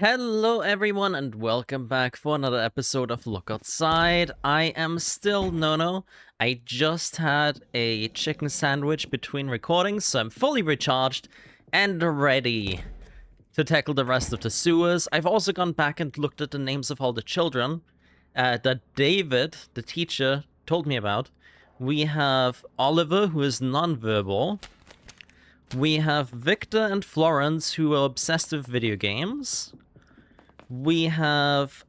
Hello everyone and welcome back for another episode of Look Outside. I am still Nono. I just had a chicken sandwich between recordings, so I'm fully recharged and ready to tackle the rest of the sewers. I've also gone back and looked at the names of all the children that David, the teacher, told me about. We have Oliver, who is nonverbal. We have Victor and Florence, who are obsessed with video games. We have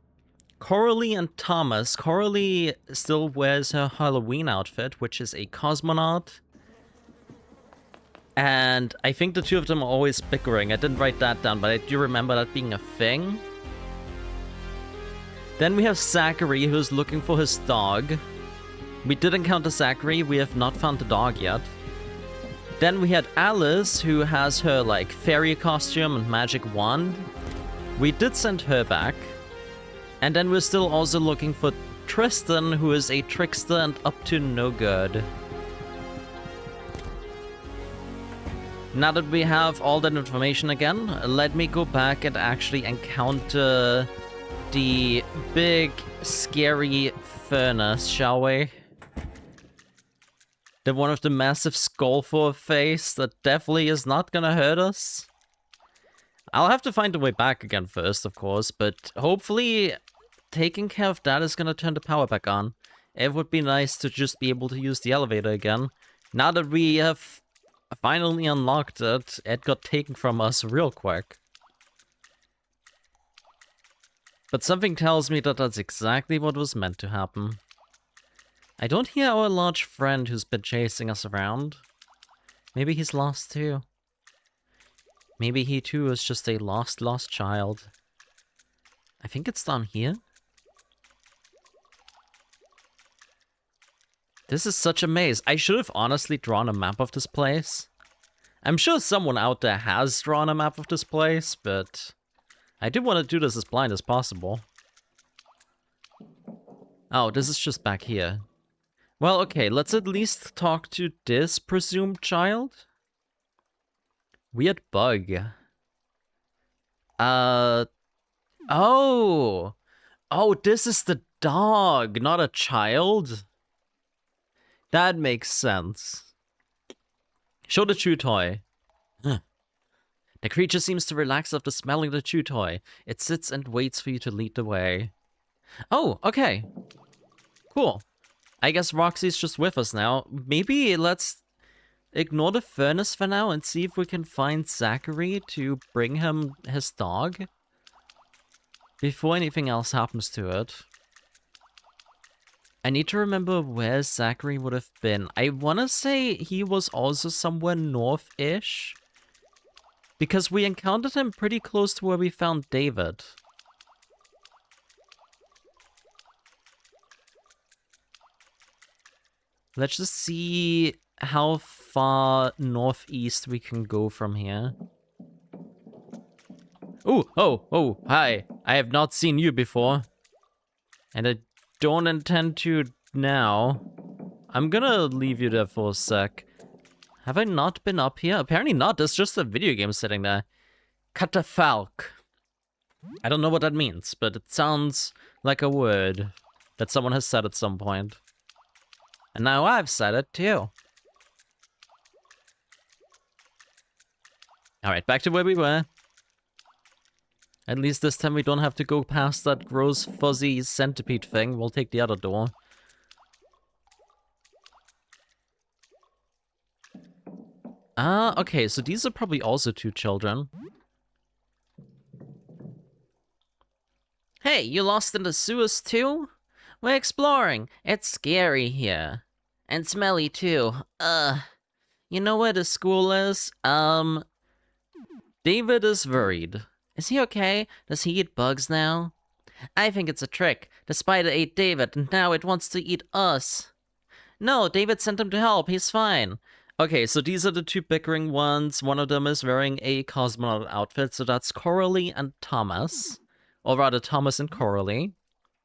Coralie and Thomas. Coralie still wears her Halloween outfit, which is a cosmonaut. And I think the two of them are always bickering. I didn't write that down, but I do remember that being a thing. Then we have Zachary, who's looking for his dog. We did encounter Zachary. We have not found the dog yet. Then we had Alice, who has her, like, fairy costume and magic wand. We did send her back. And then we're still also looking for Tristan, who is a trickster and up to no good. Now that we have all that information again, let me go back and actually encounter the big, scary furnace, shall we? The one with the massive skull for a face that definitely is not gonna hurt us. I'll have to find a way back again first, of course, but hopefully taking care of that is gonna turn the power back on. It would be nice to just be able to use the elevator again. Now that we have finally unlocked it, it got taken from us real quick. But something tells me that that's exactly what was meant to happen. I don't hear our large friend who's been chasing us around. Maybe he's lost too. Maybe he too is just a lost child. I think it's down here. This is such a maze. I should have honestly drawn a map of this place. I'm sure someone out there has drawn a map of this place, but I do want to do this as blind as possible. Oh, this is just back here. Well, okay, let's at least talk to this presumed child. Weird bug. Oh! Oh, this is the dog, not a child? That makes sense. Show the chew toy. Huh. The creature seems to relax after smelling the chew toy. It sits and waits for you to lead the way. Oh, okay. Cool. I guess Roxy's just with us now. Maybe let's ignore the furnace for now and see if we can find Zachary to bring him his dog before anything else happens to it. I need to remember where Zachary would have been. I want to say he was also somewhere north-ish, because we encountered him pretty close to where we found David. Let's just see how far northeast we can go from here. Ooh, oh, hi. I have not seen you before. And I don't intend to now. I'm gonna leave you there for a sec. Have I not been up here? Apparently not. There's just a video game sitting there. Catafalque. I don't know what that means, but it sounds like a word that someone has said at some point. And now I've said it too. Alright, back to where we were. At least this time we don't have to go past that gross, fuzzy centipede thing. We'll take the other door. Okay, so these are probably also two children. Hey, you lost in the sewers too? We're exploring. It's scary here. And smelly too. You know where the school is? David is worried. Is he okay? Does he eat bugs now? I think it's a trick. The spider ate David, and now it wants to eat us. No, David sent him to help. He's fine. Okay, so these are the two bickering ones. One of them is wearing a cosmonaut outfit, so that's Coralie and Thomas. Or rather, Thomas and Coralie.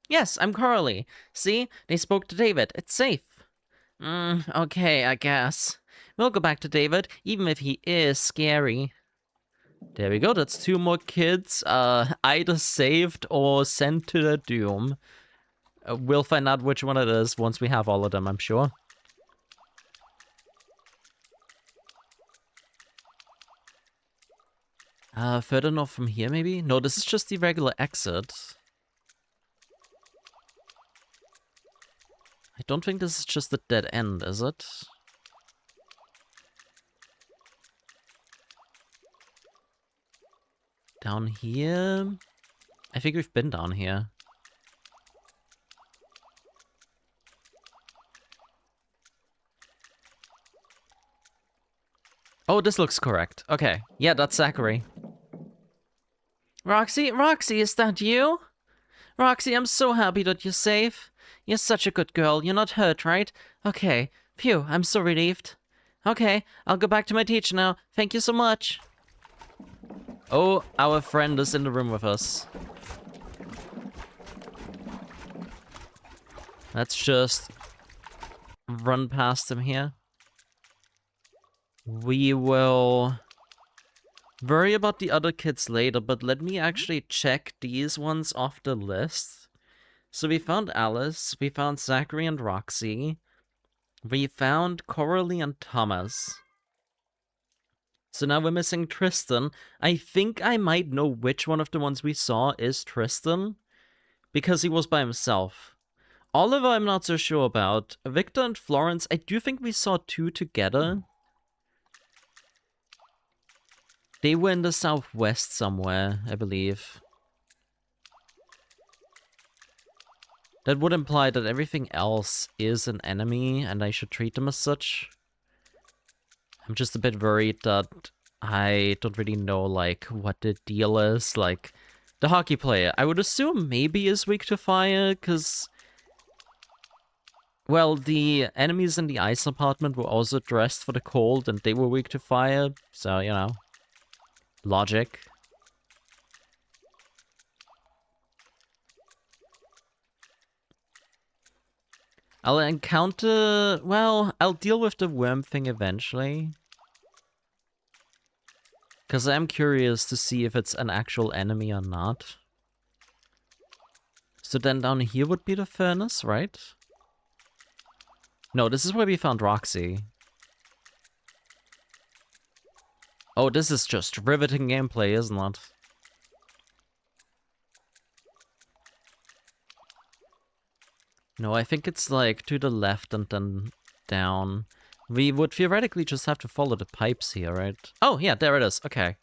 Yes, I'm Coralie. See? They spoke to David. It's safe. Okay, I guess. We'll go back to David, even if he is scary. There we go, that's 2 more kids, either saved or sent to their doom. We'll find out which one it is once we have all of them, I'm sure. Further north from here, maybe? No, this is just the regular exit. I don't think this is just a dead end, is it? Down here? I think we've been down here. Oh, this looks correct. Okay. Yeah, that's Zachary. Roxy, is that you? Roxy, I'm so happy that you're safe. You're such a good girl. You're not hurt, right? Okay. Phew, I'm so relieved. Okay, I'll go back to my teacher now. Thank you so much. Oh, our friend is in the room with us. Let's just run past him here. We will worry about the other kids later, but let me actually check these ones off the list. So we found Alice, we found Zachary and Roxy, we found Coralie and Thomas. So now we're missing Tristan. I think I might know which one of the ones we saw is Tristan, because he was by himself. Oliver I'm not so sure about. Victor and Florence, I do think we saw 2 together. They were in the southwest somewhere, I believe. That would imply that everything else is an enemy, and I should treat them as such. I'm just a bit worried that I don't really know, like, what the deal is. Like, the hockey player, I would assume maybe is weak to fire, because... Well, the enemies in the ice apartment were also dressed for the cold, and they were weak to fire, so, you know. Logic. I'll encounter... Well, I'll deal with the worm thing eventually. Because I'm curious to see if it's an actual enemy or not. So then down here would be the furnace, right? No, this is where we found Roxy. Oh, this is just riveting gameplay, isn't it? No, I think it's like to the left and then down. We would theoretically just have to follow the pipes here, right? Oh, yeah, there it is. Okay.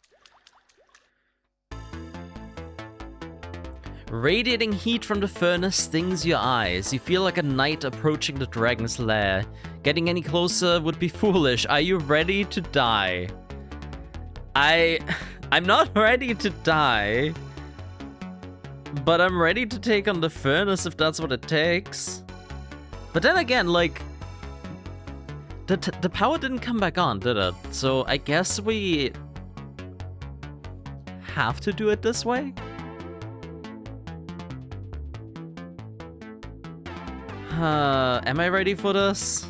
Radiating heat from the furnace stings your eyes. You feel like a knight approaching the dragon's lair. Getting any closer would be foolish. Are you ready to die? I'm not ready to die. But I'm ready to take on the furnace if that's what it takes. But then again, like... The power didn't come back on, did it? So I guess we... have to do it this way? Am I ready for this?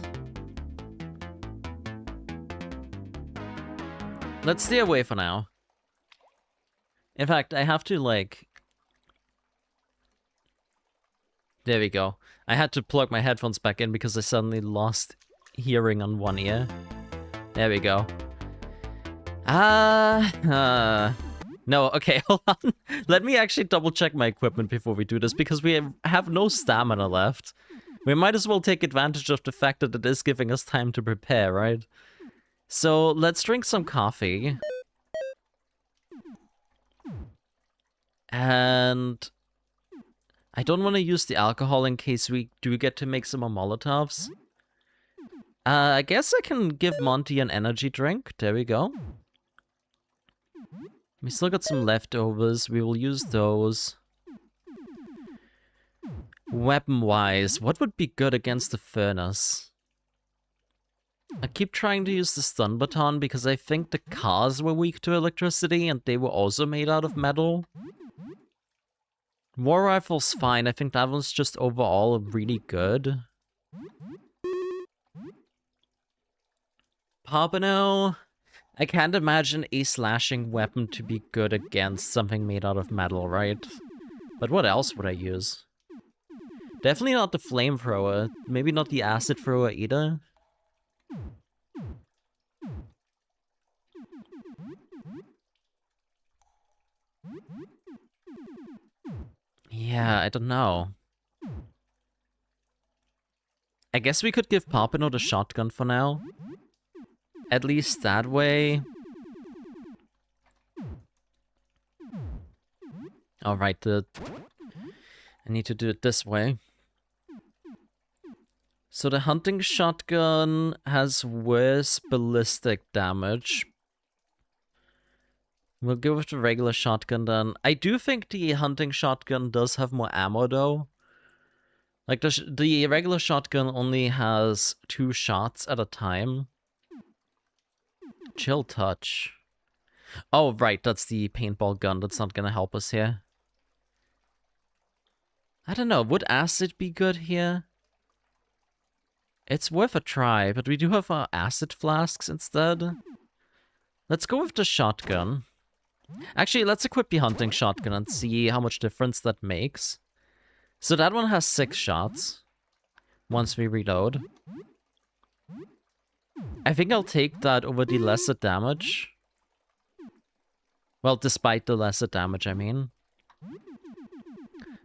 Let's stay away for now. In fact, I have to, like... There we go. I had to plug my headphones back in because I suddenly lost hearing on one ear. There we go. No, okay, hold on. Let me actually double check my equipment before we do this because we have no stamina left. We might as well take advantage of the fact that it is giving us time to prepare, right? So, let's drink some coffee. And... I don't want to use the alcohol in case we do get to make some more Molotovs. I guess I can give Monty an energy drink. There we go. We still got some leftovers. We will use those. Weapon-wise, what would be good against the furnace? I keep trying to use the stun baton because I think the cars were weak to electricity and they were also made out of metal. War rifle's fine, I think that one's just overall really good. Pompano, I can't imagine a slashing weapon to be good against something made out of metal, right? But what else would I use? Definitely not the flamethrower. Maybe not the acid thrower either. Yeah, I don't know. I guess we could give Pompano the shotgun for now. At least that way. Alright, I need to do it this way. So the hunting shotgun has worse ballistic damage. We'll go with the regular shotgun then. I do think the hunting shotgun does have more ammo though. Like the regular shotgun only has 2 shots at a time. Chill touch. Oh right, that's the paintball gun. That's not gonna help us here. I don't know, would acid be good here? It's worth a try, but we do have our acid flasks instead. Let's go with the shotgun. Actually, let's equip the hunting shotgun and see how much difference that makes. So that one has 6 shots once we reload. I think I'll take that over the lesser damage. Well, despite the lesser damage, I mean.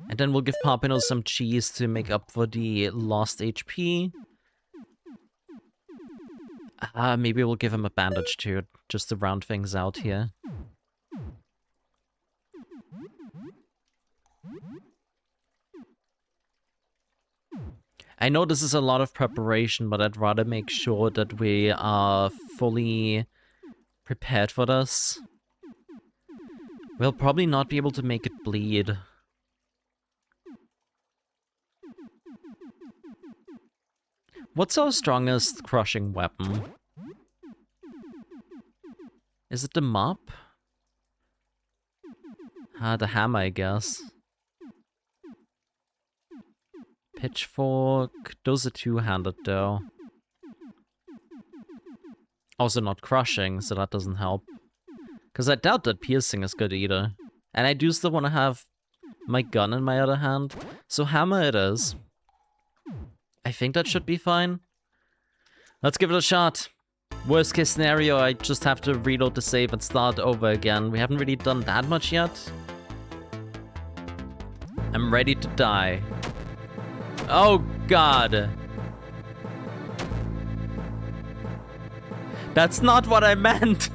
And then we'll give Pompano some cheese to make up for the lost HP. Maybe we'll give him a bandage too, just to round things out here. I know this is a lot of preparation, but I'd rather make sure that we are fully prepared for this. We'll probably not be able to make it bleed. What's our strongest crushing weapon? Is it the mop? The hammer, I guess. Pitchfork. Those are two-handed, though. Also not crushing, so that doesn't help. Because I doubt that piercing is good either. And I do still want to have my gun in my other hand. So hammer it is. I think that should be fine. Let's give it a shot. Worst case scenario, I just have to reload the save and start over again. We haven't really done that much yet. I'm ready to die. Oh god. That's not what I meant.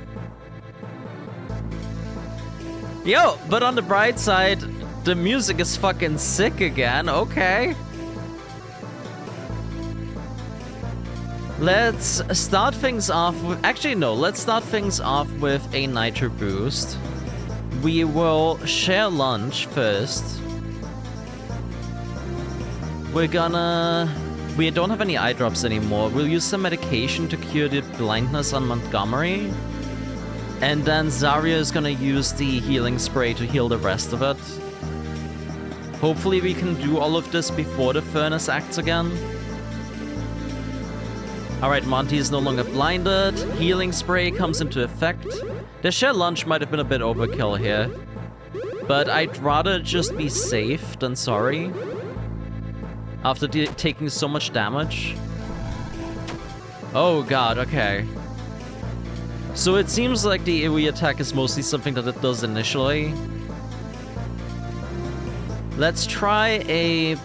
Yo, but on the bright side, the music is fucking sick again. Okay. Let's start things off with... Actually, no. Let's start things off with a nitro boost. We will share lunch first. We're gonna... We don't have any eye drops anymore. We'll use some medication to cure the blindness on Montgomery. And then Zarya is gonna use the healing spray to heal the rest of it. Hopefully we can do all of this before the furnace acts again. Alright, Monty is no longer blinded. Healing spray comes into effect. The share lunch might have been a bit overkill here. But I'd rather just be safe than sorry. After taking so much damage. Oh god, okay. So it seems like the AoE attack is mostly something that it does initially. Let's try a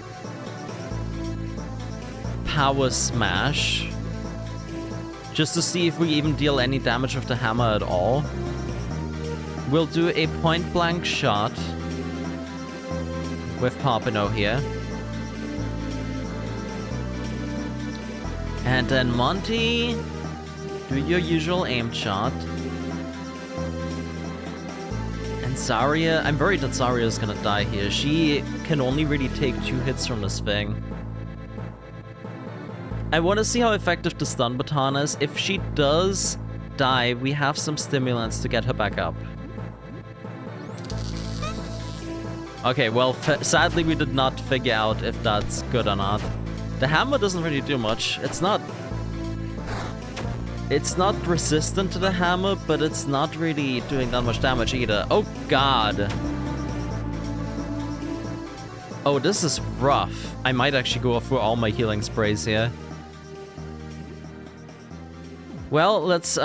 power smash. Just to see if we even deal any damage with the hammer at all. We'll do a point-blank shot with Pompano here. And then Monty, do your usual aim shot. And Zarya, I'm worried that Zarya is gonna die here. She can only really take 2 hits from this thing. I want to see how effective the stun baton is. If she does die, we have some stimulants to get her back up. Okay, well, sadly we did not figure out if that's good or not. The hammer doesn't really do much. It's not... It's not resistant to the hammer, but it's not really doing that much damage either. Oh god. Oh, this is rough. I might actually go through all my healing sprays here. Well, let's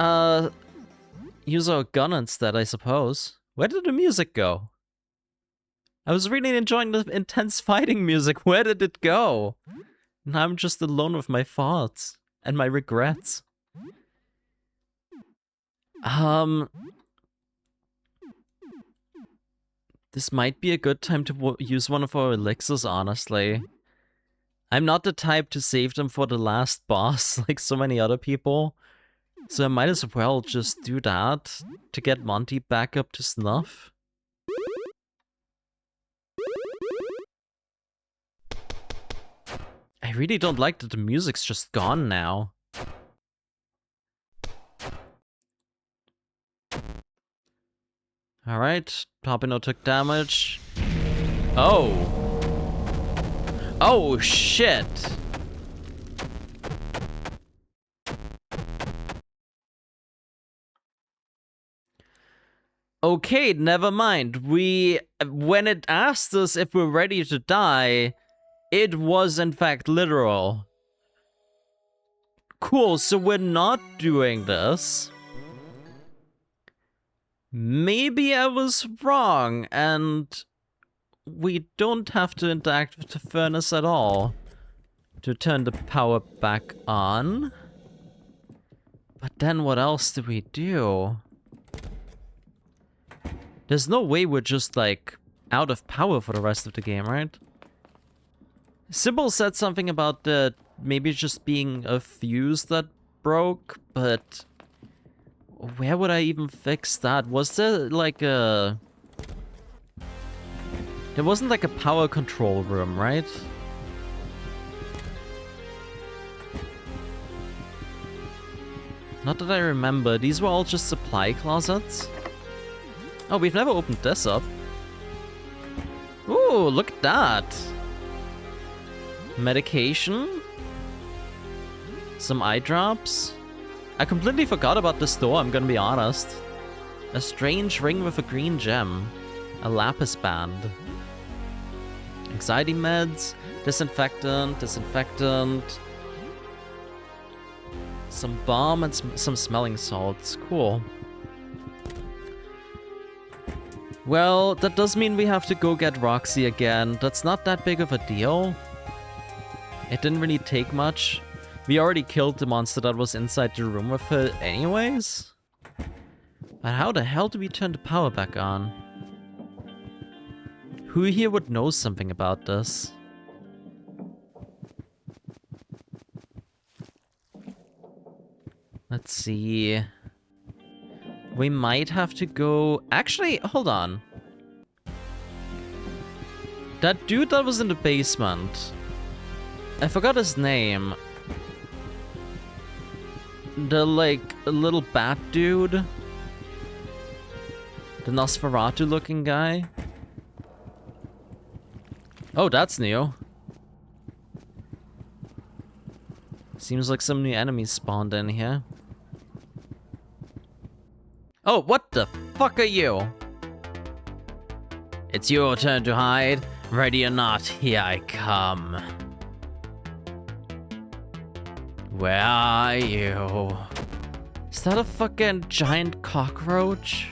use our gun instead, I suppose. Where did the music go? I was really enjoying the intense fighting music. Where did it go? Now I'm just alone with my thoughts and my regrets. This might be a good time to use one of our elixirs, honestly. I'm not the type to save them for the last boss like so many other people. So I might as well just do that to get Monty back up to snuff. I really don't like that the music's just gone now. Alright, Papino took damage. Oh! Oh, shit! Okay, never mind. When it asked us if we're ready to die, it was in fact literal. Cool, so we're not doing this. Maybe I was wrong, and we don't have to interact with the furnace at all to turn the power back on. But then what else do we do? There's no way we're just, like, out of power for the rest of the game, right? Sybil said something about maybe just being a fuse that broke, but where would I even fix that? Was there like a... There wasn't like a power control room, right? Not that I remember. These were all just supply closets. Oh, we've never opened this up. Ooh, look at that. Medication. Some eye drops. I completely forgot about this door, I'm gonna be honest. A strange ring with a green gem. A lapis band. Anxiety meds. Disinfectant. Some balm and some smelling salts. Cool. Well, that does mean we have to go get Roxy again. That's not that big of a deal. It didn't really take much. We already killed the monster that was inside the room with her anyways. But how the hell do we turn the power back on? Who here would know something about this? Let's see. We might have to go... Actually, hold on. That dude that was in the basement. I forgot his name. The, like, little bat dude. The Nosferatu looking guy. Oh, that's new. Seems like some new enemies spawned in here. Oh, what the fuck are you? It's your turn to hide. Ready or not, here I come. Where are you? Is that a fucking giant cockroach?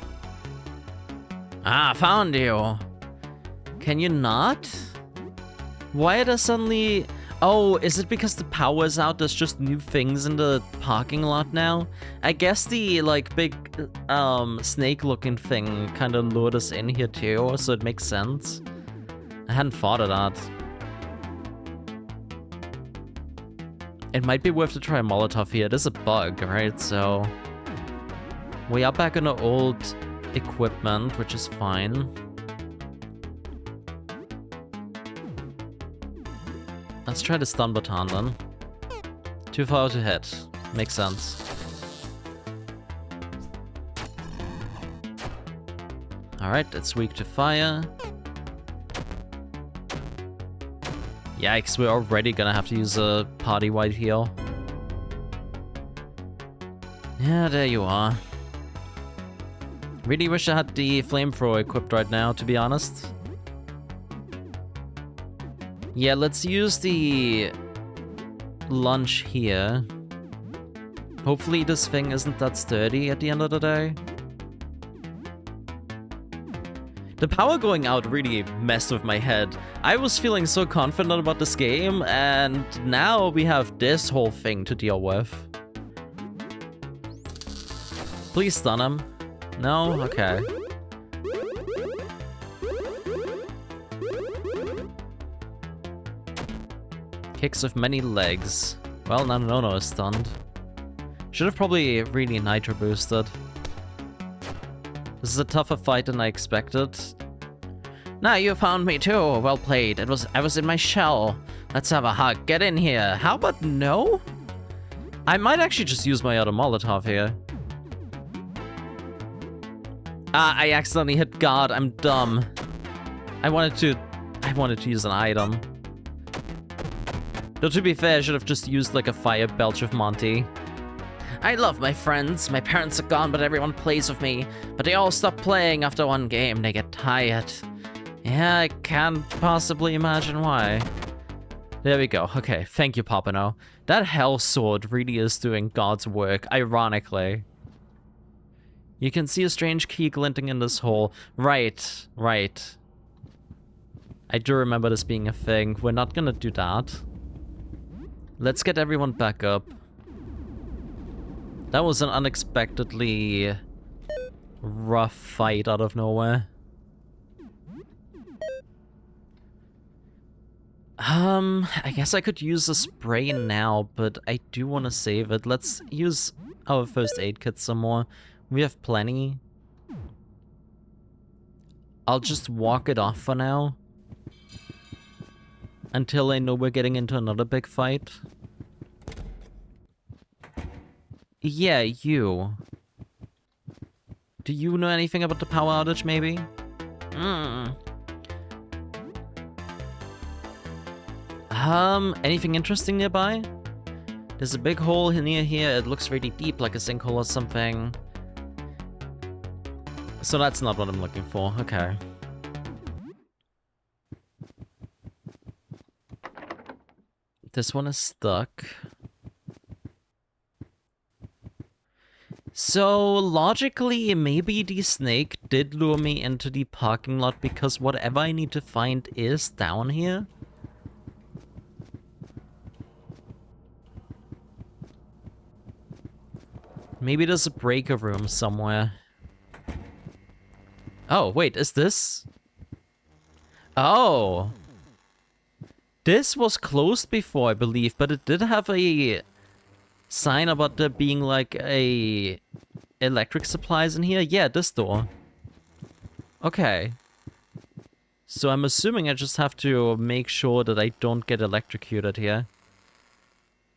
Ah, found you. Can you not? Why are there suddenly... Oh, is it because the power's out? There's just new things in the parking lot now? I guess the, like, big, snake-looking thing kind of lured us in here too, so it makes sense. I hadn't thought of that. It might be worth to try a Molotov here. There's a bug, right? So... we are back on the old equipment, which is fine. Let's try the stun baton then. Too far to hit. Makes sense. Alright, it's weak to fire. Yikes, we're already gonna have to use a party-wide heal. Yeah, there you are. Really wish I had the flamethrower equipped right now, to be honest. Yeah, let's use the lunch here. Hopefully this thing isn't that sturdy at the end of the day. The power going out really messed with my head. I was feeling so confident about this game, and now we have this whole thing to deal with. Please stun him. No? Okay. Kicks with many legs. Well, now no is stunned. Should have probably really nitro boosted. This is a tougher fight than I expected. Now you found me too. Well played. I was in my shell. Let's have a hug. Get in here. How about no? I might actually just use my other Molotov here. Ah, I accidentally hit guard. I'm dumb. I wanted to use an item. Though to be fair, I should have just used like a fire belch of Monty. I love my friends. My parents are gone, but everyone plays with me. But they all stop playing after one game. They get tired. Yeah, I can't possibly imagine why. There we go. Okay, thank you, Papano. That hell sword really is doing God's work, ironically. You can see a strange key glinting in this hole. Right, right. I do remember this being a thing. We're not gonna do that. Let's get everyone back up. That was an unexpectedly rough fight out of nowhere. I guess I could use a spray now, but I do want to save it. Let's use our first aid kit some more. We have plenty. I'll just walk it off for now. Until I know we're getting into another big fight. Yeah, you. Do you know anything about the power outage, maybe? Anything interesting nearby? There's a big hole near here. It looks really deep, like a sinkhole or something. So that's not what I'm looking for. Okay. This one is stuck. So, logically, maybe the snake did lure me into the parking lot because whatever I need to find is down here. Maybe there's a breaker room somewhere. Oh, wait, is this? Oh. This was closed before, I believe, but it did have a sign about there being like a electric supplies in here. Yeah, this door. Okay. So I'm assuming I just have to make sure that I don't get electrocuted here.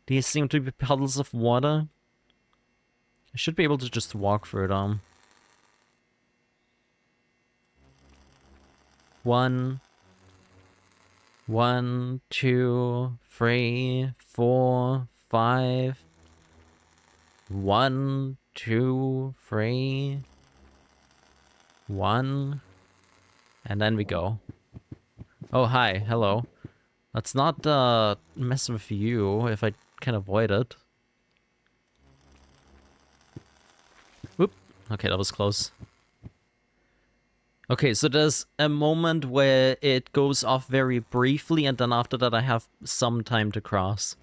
These seem to be puddles of water. I should be able to just walk through them. 1, 2, 3, 4, 5. 1, 2, 3. 1. And then we go. Oh, hi. Hello. Let's not mess with you if I can avoid it. Whoop. Okay, that was close. Okay, so there's a moment where it goes off very briefly, and then after that I have some time to cross.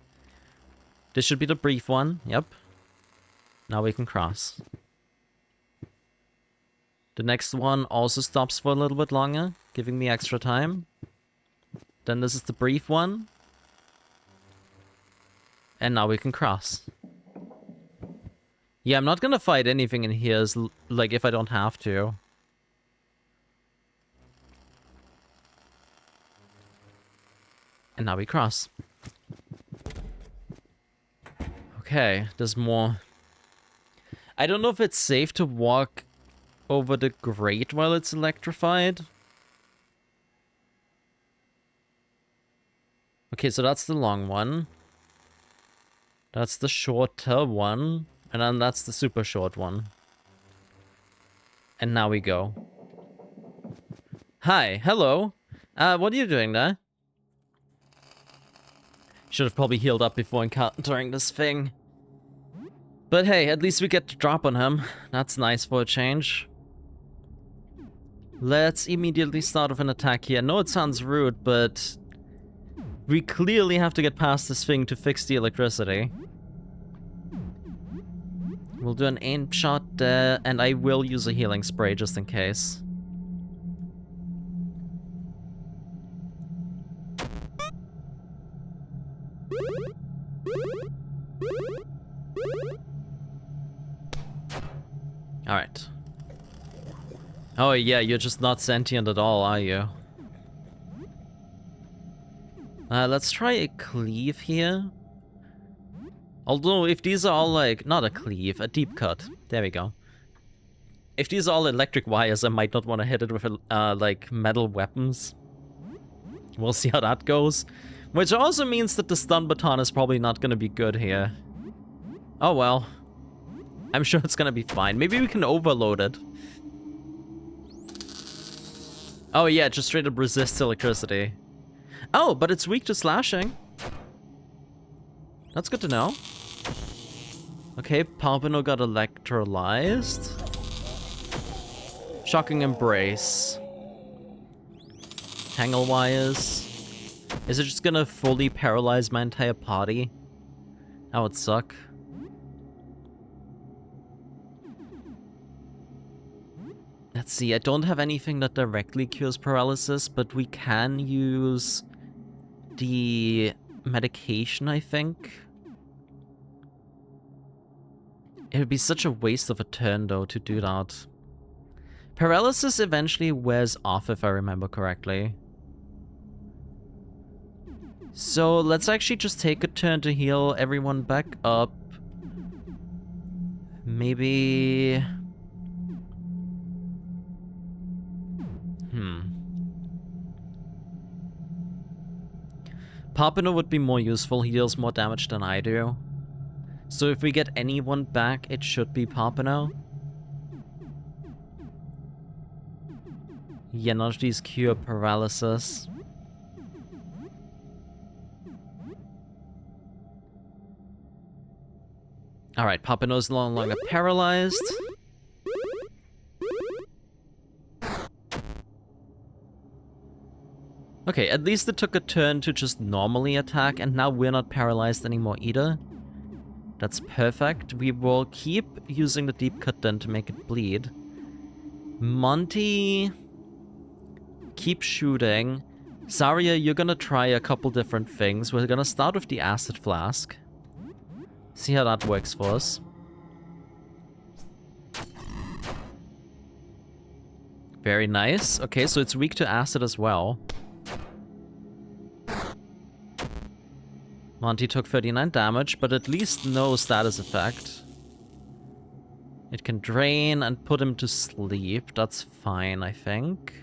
This should be the brief one. Yep. Now we can cross. The next one also stops for a little bit longer, giving me extra time. Then this is the brief one. And now we can cross. Yeah, I'm not gonna fight anything in here, like, if I don't have to. And now we cross. Okay, there's more. I don't know if it's safe to walk over the grate while it's electrified. Okay, so that's the long one. That's the shorter one. And then that's the super short one. And now we go. Hi, hello. What are you doing there? Should have probably healed up before encountering this thing. But hey, at least we get to drop on him. That's nice for a change. Let's immediately start with an attack here. I know it sounds rude, but we clearly have to get past this thing to fix the electricity. We'll do an aim shot there, and I will use a healing spray just in case. Alright. Oh yeah, you're just not sentient at all, are you? Let's try a cleave here. Although, if these are all like... Not a cleave, a deep cut. There we go. If these are all electric wires, I might not want to hit it with, like, metal weapons. We'll see how that goes. Which also means that the stun baton is probably not going to be good here. Oh well. I'm sure it's going to be fine. Maybe we can overload it. Oh yeah, just straight up resists electricity. Oh, but it's weak to slashing. That's good to know. Okay, Palpino got electrolyzed. Shocking Embrace. Tangle wires. Is it just gonna fully paralyze my entire party? That would suck. Let's see, I don't have anything that directly cures paralysis, but we can use the medication, I think. It would be such a waste of a turn, though, to do that. Paralysis eventually wears off, if I remember correctly. So let's actually just take a turn to heal everyone back up. Maybe... Papino would be more useful, he deals more damage than I do. So if we get anyone back, it should be Papino. Yeah, none of these cure paralysis. Alright, Papino's no longer paralyzed. Okay, at least it took a turn to just normally attack, and now we're not paralyzed anymore either. That's perfect. We will keep using the deep cut then to make it bleed. Monty... keep shooting. Zarya, you're gonna try a couple different things. We're gonna start with the acid flask. See how that works for us. Very nice. Okay, so it's weak to acid as well. Monty took 39 damage, but at least no status effect. It can drain and put him to sleep. That's fine, I think.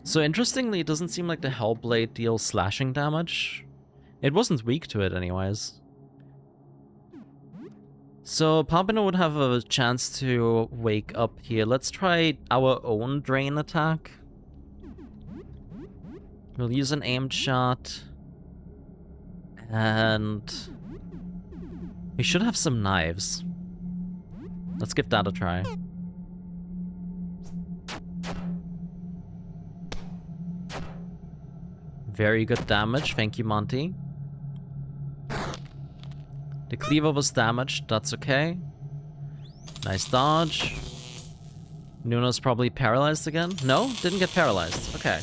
So interestingly, it doesn't seem like the Hellblade deals slashing damage. It wasn't weak to it anyways. So Papino would have a chance to wake up here. Let's try our own drain attack. We'll use an aimed shot. And we should have some knives. Let's give that a try. Very good damage, thank you, Monty. The cleaver was damaged, that's okay. Nice dodge. Nuno's probably paralyzed again? No, didn't get paralyzed, okay.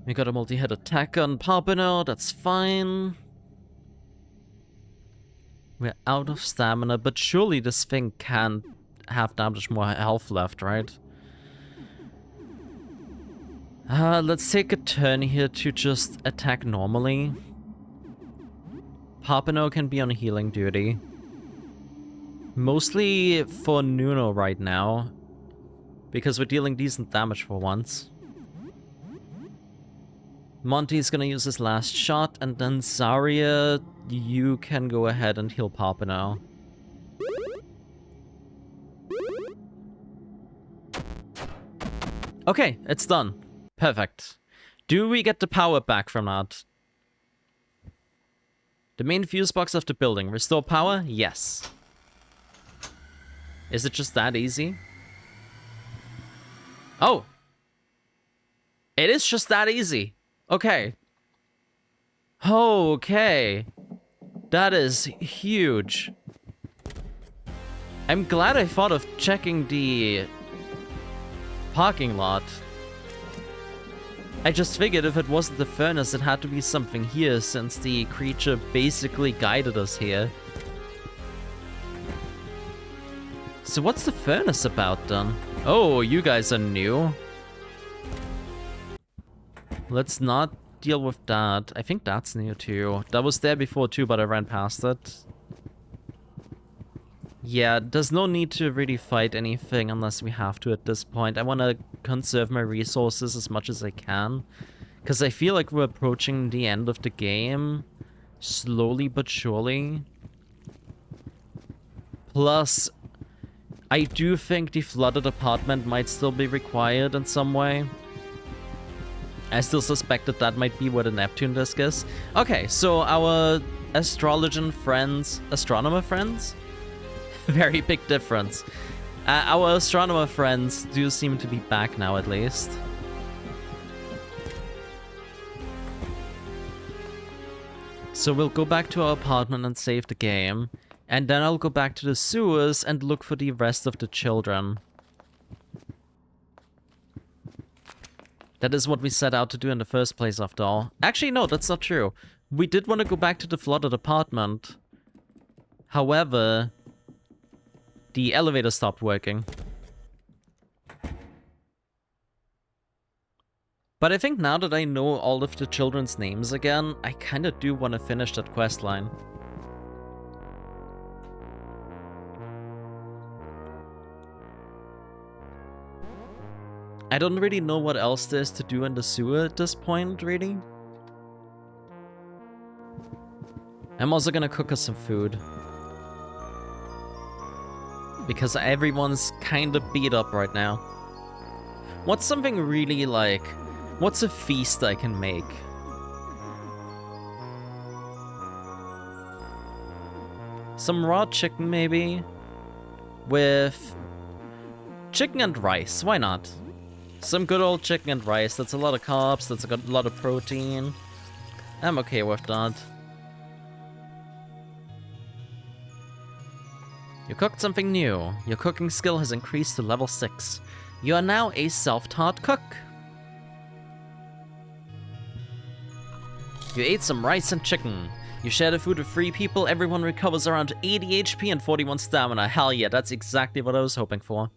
We got a multi-hit attack on Papino, that's fine. We're out of stamina, but surely this thing can have that much more health left, right? Let's take a turn here to just attack normally. Papino can be on healing duty. Mostly for Nuno right now, because we're dealing decent damage for once. Monty's gonna use his last shot, and then Zarya you can go ahead and heal Papa now. Okay, it's done. Perfect. Do we get the power back from that? The main fuse box of the building. Restore power? Yes. Is it just that easy? Oh! It is just that easy. Okay. Okay. That is huge. I'm glad I thought of checking the parking lot. I just figured if it wasn't the furnace, it had to be something here, since the creature basically guided us here. So what's the furnace about, then? Oh, you guys are new. Let's not deal with that. I think that's new, too. That was there before, too, but I ran past it. Yeah, there's no need to really fight anything unless we have to at this point. I want to conserve my resources as much as I can, because I feel like we're approaching the end of the game, slowly but surely. Plus, I do think the flooded apartment might still be required in some way. I still suspect that that might be where the Neptune disk is. Okay, so our astronomer friends... Very big difference. Our astronomer friends do seem to be back now, at least. So we'll go back to our apartment and save the game. And then I'll go back to the sewers and look for the rest of the children. That is what we set out to do in the first place, after all. Actually, no, that's not true. We did want to go back to the flooded apartment. However, the elevator stopped working. But I think now that I know all of the children's names again, I kinda do want to finish that questline. I don't really know what else there is to do in the sewer at this point, really. I'm also gonna cook us some food. Because everyone's kind of beat up right now. What's something really like... What's a feast I can make? Some raw chicken, maybe? With... chicken and rice, why not? Some good old chicken and rice. That's a lot of carbs, that's a lot of protein. I'm okay with that. You cooked something new. Your cooking skill has increased to level 6. You are now a self-taught cook. You ate some rice and chicken. You share the food with 3 people. Everyone recovers around 80 HP and 41 stamina. Hell yeah, that's exactly what I was hoping for.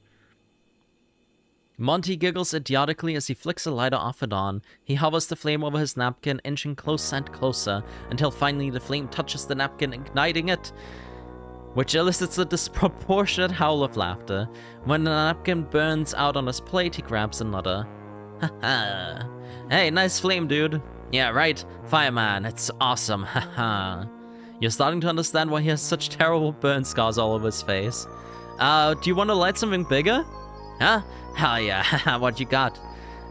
Monty giggles idiotically as he flicks a lighter off and on. He hovers the flame over his napkin, inching closer and closer, until finally the flame touches the napkin, igniting it, which elicits a disproportionate howl of laughter. When the napkin burns out on his plate, he grabs another. Haha. Hey, nice flame, dude. Yeah, right, fireman, it's awesome, haha. You're starting to understand why he has such terrible burn scars all over his face. Do you want to light something bigger? Huh? Hell yeah, haha, what you got?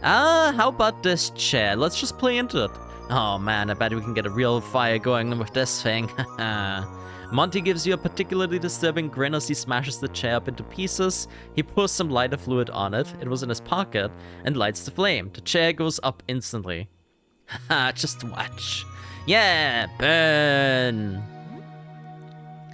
How about this chair? Let's just play into it. Oh man, I bet we can get a real fire going with this thing, haha. Monty gives you a particularly disturbing grin as he smashes the chair up into pieces. He pours some lighter fluid on it, it was in his pocket, and lights the flame. The chair goes up instantly. Haha, just watch. Yeah, burn!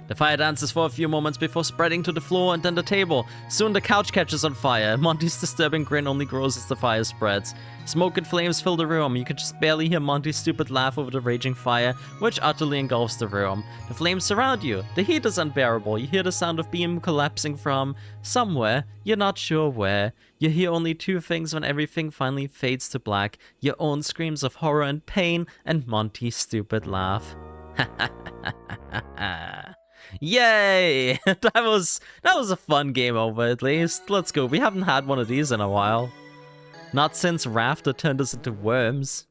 The fire dances for a few moments before spreading to the floor and then the table. Soon the couch catches on fire. Monty's disturbing grin only grows as the fire spreads. Smoke and flames fill the room. You can just barely hear Monty's stupid laugh over the raging fire, which utterly engulfs the room. The flames surround you. The heat is unbearable. You hear the sound of beam collapsing from somewhere. You're not sure where. You hear only 2 things when everything finally fades to black. Your own screams of horror and pain, and Monty's stupid laugh. Ha ha ha ha ha. Yay! That was a fun game over, at least. Let's go. We haven't had one of these in a while. Not since Rafter turned us into worms.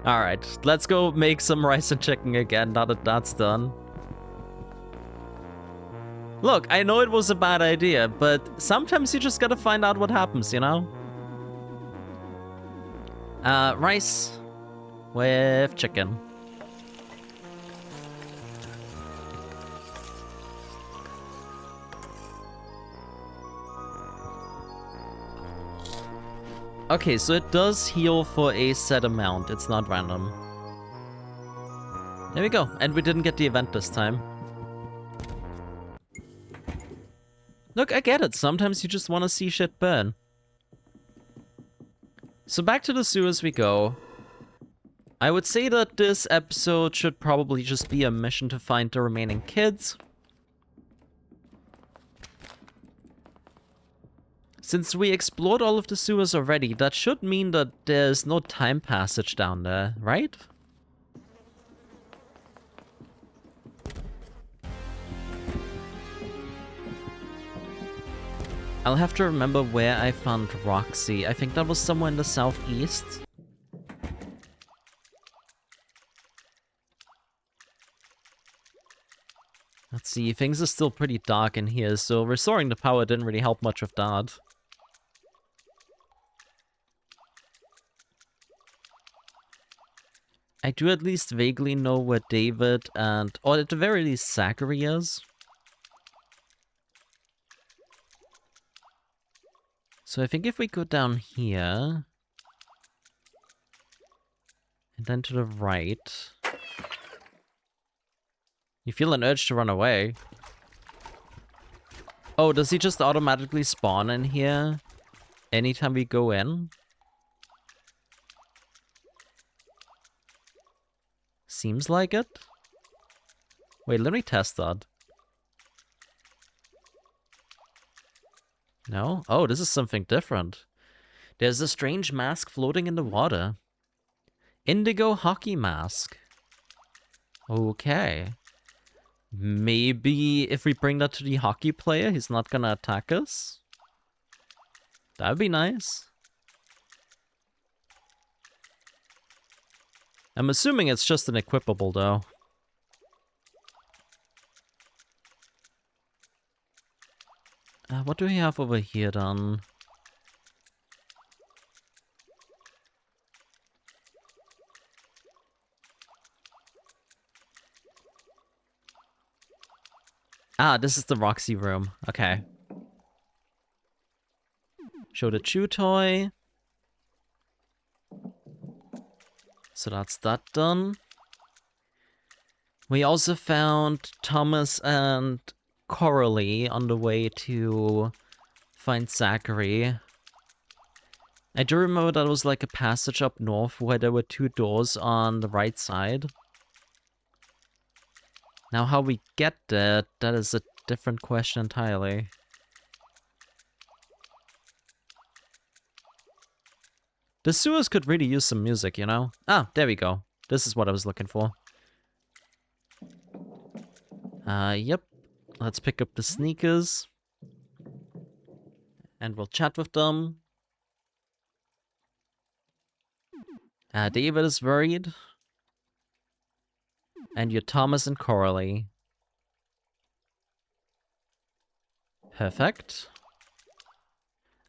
Alright, let's go make some rice and chicken again now that that's done. Look, I know it was a bad idea, but sometimes you just gotta find out what happens, you know? Rice with chicken. Okay, so it does heal for a set amount. It's not random. There we go. And we didn't get the event this time. Look, I get it. Sometimes you just want to see shit burn. So back to the sewers we go. I would say that this episode should probably just be a mission to find the remaining kids. Since we explored all of the sewers already, that should mean that there's no time passage down there, right? I'll have to remember where I found Roxy. I think that was somewhere in the southeast. Let's see, things are still pretty dark in here, so restoring the power didn't really help much with that. I do at least vaguely know where David and, or at the very least, Zachary is. So I think if we go down here, and then to the right, you feel an urge to run away. Oh, does he just automatically spawn in here anytime we go in? Seems like it. Wait, let me test that. No? Oh, this is something different. There's a strange mask floating in the water. Indigo hockey mask. Okay. Maybe if we bring that to the hockey player, he's not gonna attack us? That'd be nice. I'm assuming it's just an equipable, though. What do we have over here, then? Ah, this is the Roxy room. Okay. Show the chew toy. So that's that done. We also found Thomas and Coralie on the way to find Zachary. I do remember that was like a passage up north where there were two doors on the right side. Now how we get there, that is a different question entirely. The sewers could really use some music, you know? Ah, there we go. This is what I was looking for. Yep. Let's pick up the sneakers. And we'll chat with them. David is worried. And you're Thomas and Coralie. Perfect.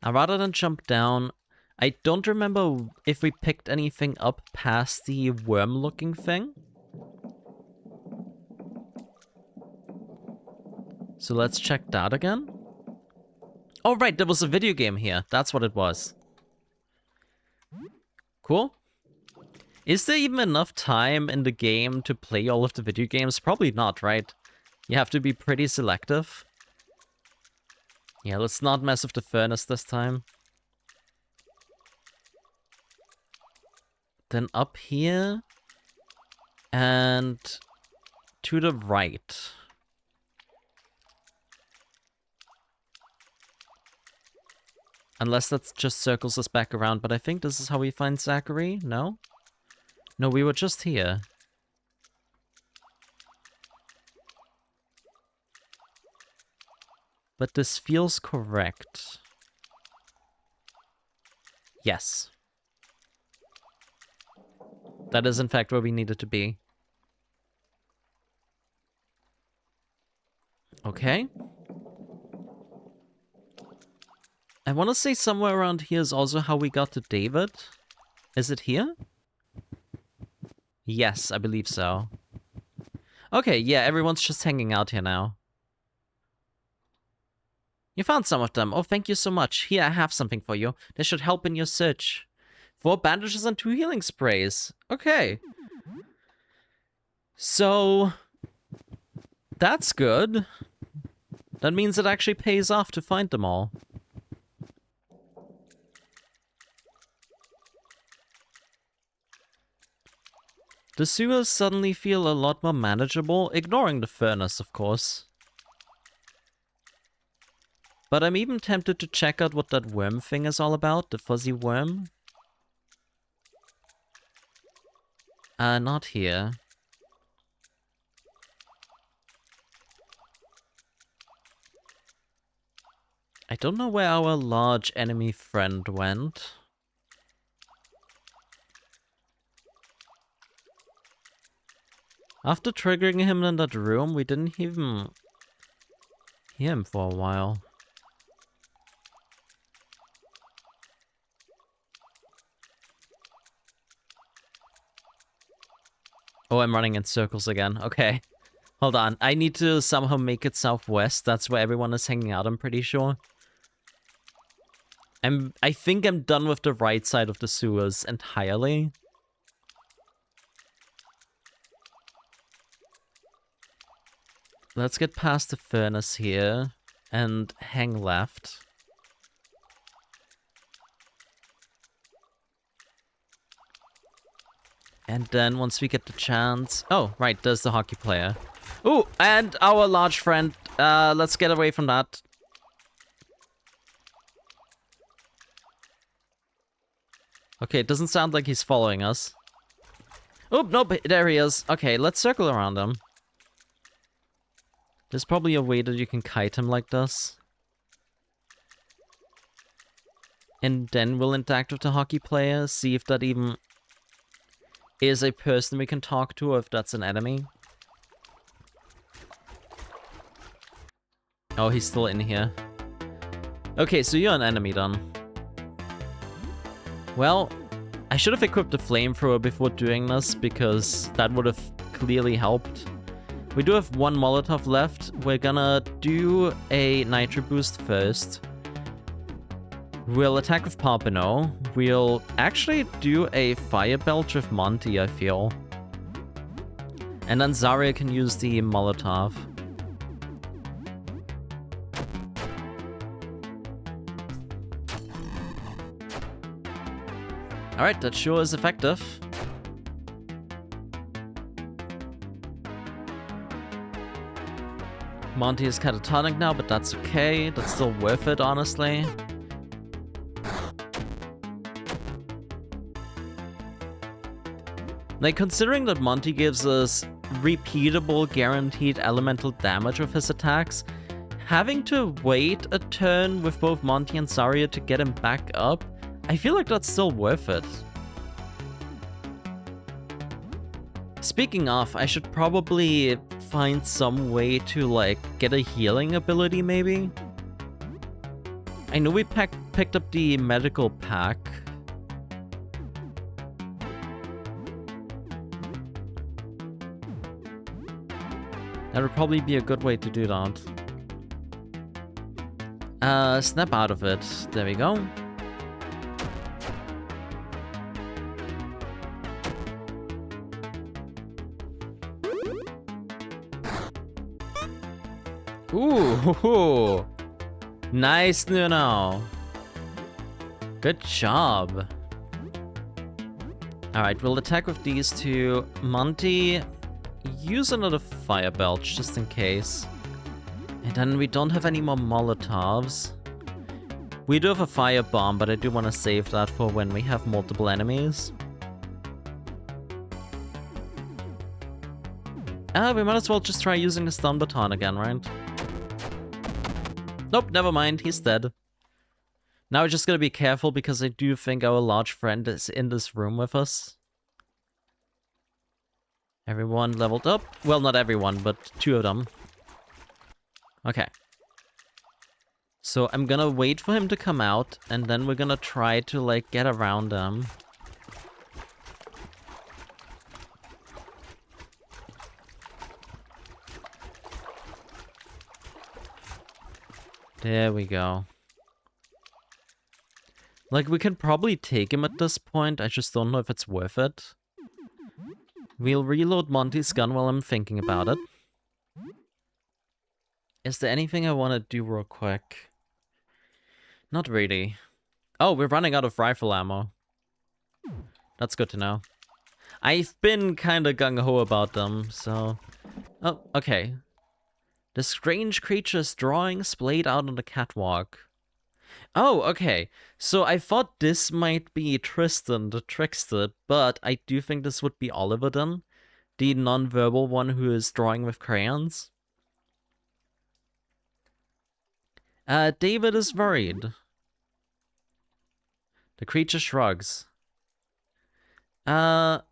Rather than jump down, I don't remember if we picked anything up past the worm-looking thing. So let's check that again. Oh right, there was a video game here. That's what it was. Cool. Is there even enough time in the game to play all of the video games? Probably not, right? You have to be pretty selective. Yeah, let's not mess with the furnace this time. Then up here. And to the right. Unless that just circles us back around, but I think this is how we find Zachary, no? No, we were just here. But this feels correct. Yes. That is, in fact, where we needed to be. Okay. I want to say somewhere around here is also how we got to David. Is it here? Yes, I believe so. Okay, yeah, everyone's just hanging out here now. You found some of them. Oh, thank you so much. Here, I have something for you. This should help in your search. 4 bandages and 2 healing sprays. Okay. So, that's good. That means it actually pays off to find them all. The sewers suddenly feel a lot more manageable, ignoring the furnace, of course. But I'm even tempted to check out what that worm thing is all about, the fuzzy worm. Not here. I don't know where our large enemy friend went. After triggering him in that room, we didn't even hear him for a while. Oh, I'm running in circles again. Okay. Hold on. I need to somehow make it southwest. That's where everyone is hanging out, I'm pretty sure. I think I'm done with the right side of the sewers entirely. Let's get past the furnace here and hang left. And then once we get the chance... Oh, right, there's the hockey player. Ooh, and our large friend. Let's get away from that. Okay, it doesn't sound like he's following us. Oh, nope, there he is. Okay, let's circle around him. There's probably a way that you can kite him like this. And then we'll interact with the hockey player, see if that even is a person we can talk to, or if that's an enemy. Oh, he's still in here. Okay, so you're an enemy then. Well, I should have equipped the flamethrower before doing this, because that would have clearly helped. We do have 1 Molotov left. We're gonna do a Nitro Boost first. We'll attack with Pompano. We'll actually do a Fire Belch with Monty, I feel. And then Zarya can use the Molotov. Alright, that sure is effective. Monty is catatonic now, but that's okay. That's still worth it, honestly. Like, considering that Monty gives us repeatable, guaranteed elemental damage with his attacks, having to wait a turn with both Monty and Zarya to get him back up, I feel like that's still worth it. Speaking of, I should probably find some way to, like, get a healing ability, maybe? I know we picked up the medical pack. That would probably be a good way to do that. Snap out of it. There we go. Ooh, nice, Nuno. Good job. Alright, we'll attack with these two. Monty, use another Fire Belch just in case. And then we don't have any more Molotovs. We do have a Fire Bomb, but I do want to save that for when we have multiple enemies. We might as well just try using the Stun Baton again, right? Nope, never mind, he's dead. Now we're just gonna be careful because I do think our large friend is in this room with us. Everyone leveled up. Well, not everyone, but 2 of them. Okay. So I'm gonna wait for him to come out, and then we're gonna try to, like, get around him. There we go. Like, we can probably take him at this point, I just don't know if it's worth it. We'll reload Monty's gun while I'm thinking about it. Is there anything I want to do real quick? Not really. Oh, we're running out of rifle ammo. That's good to know. I've been kinda gung-ho about them, so... Oh, okay. The strange creature's drawing splayed out on the catwalk. Oh, okay. So I thought this might be Tristan, the trickster, but I do think this would be Oliver then. The non-verbal one who is drawing with crayons. David is worried. The creature shrugs. Hi.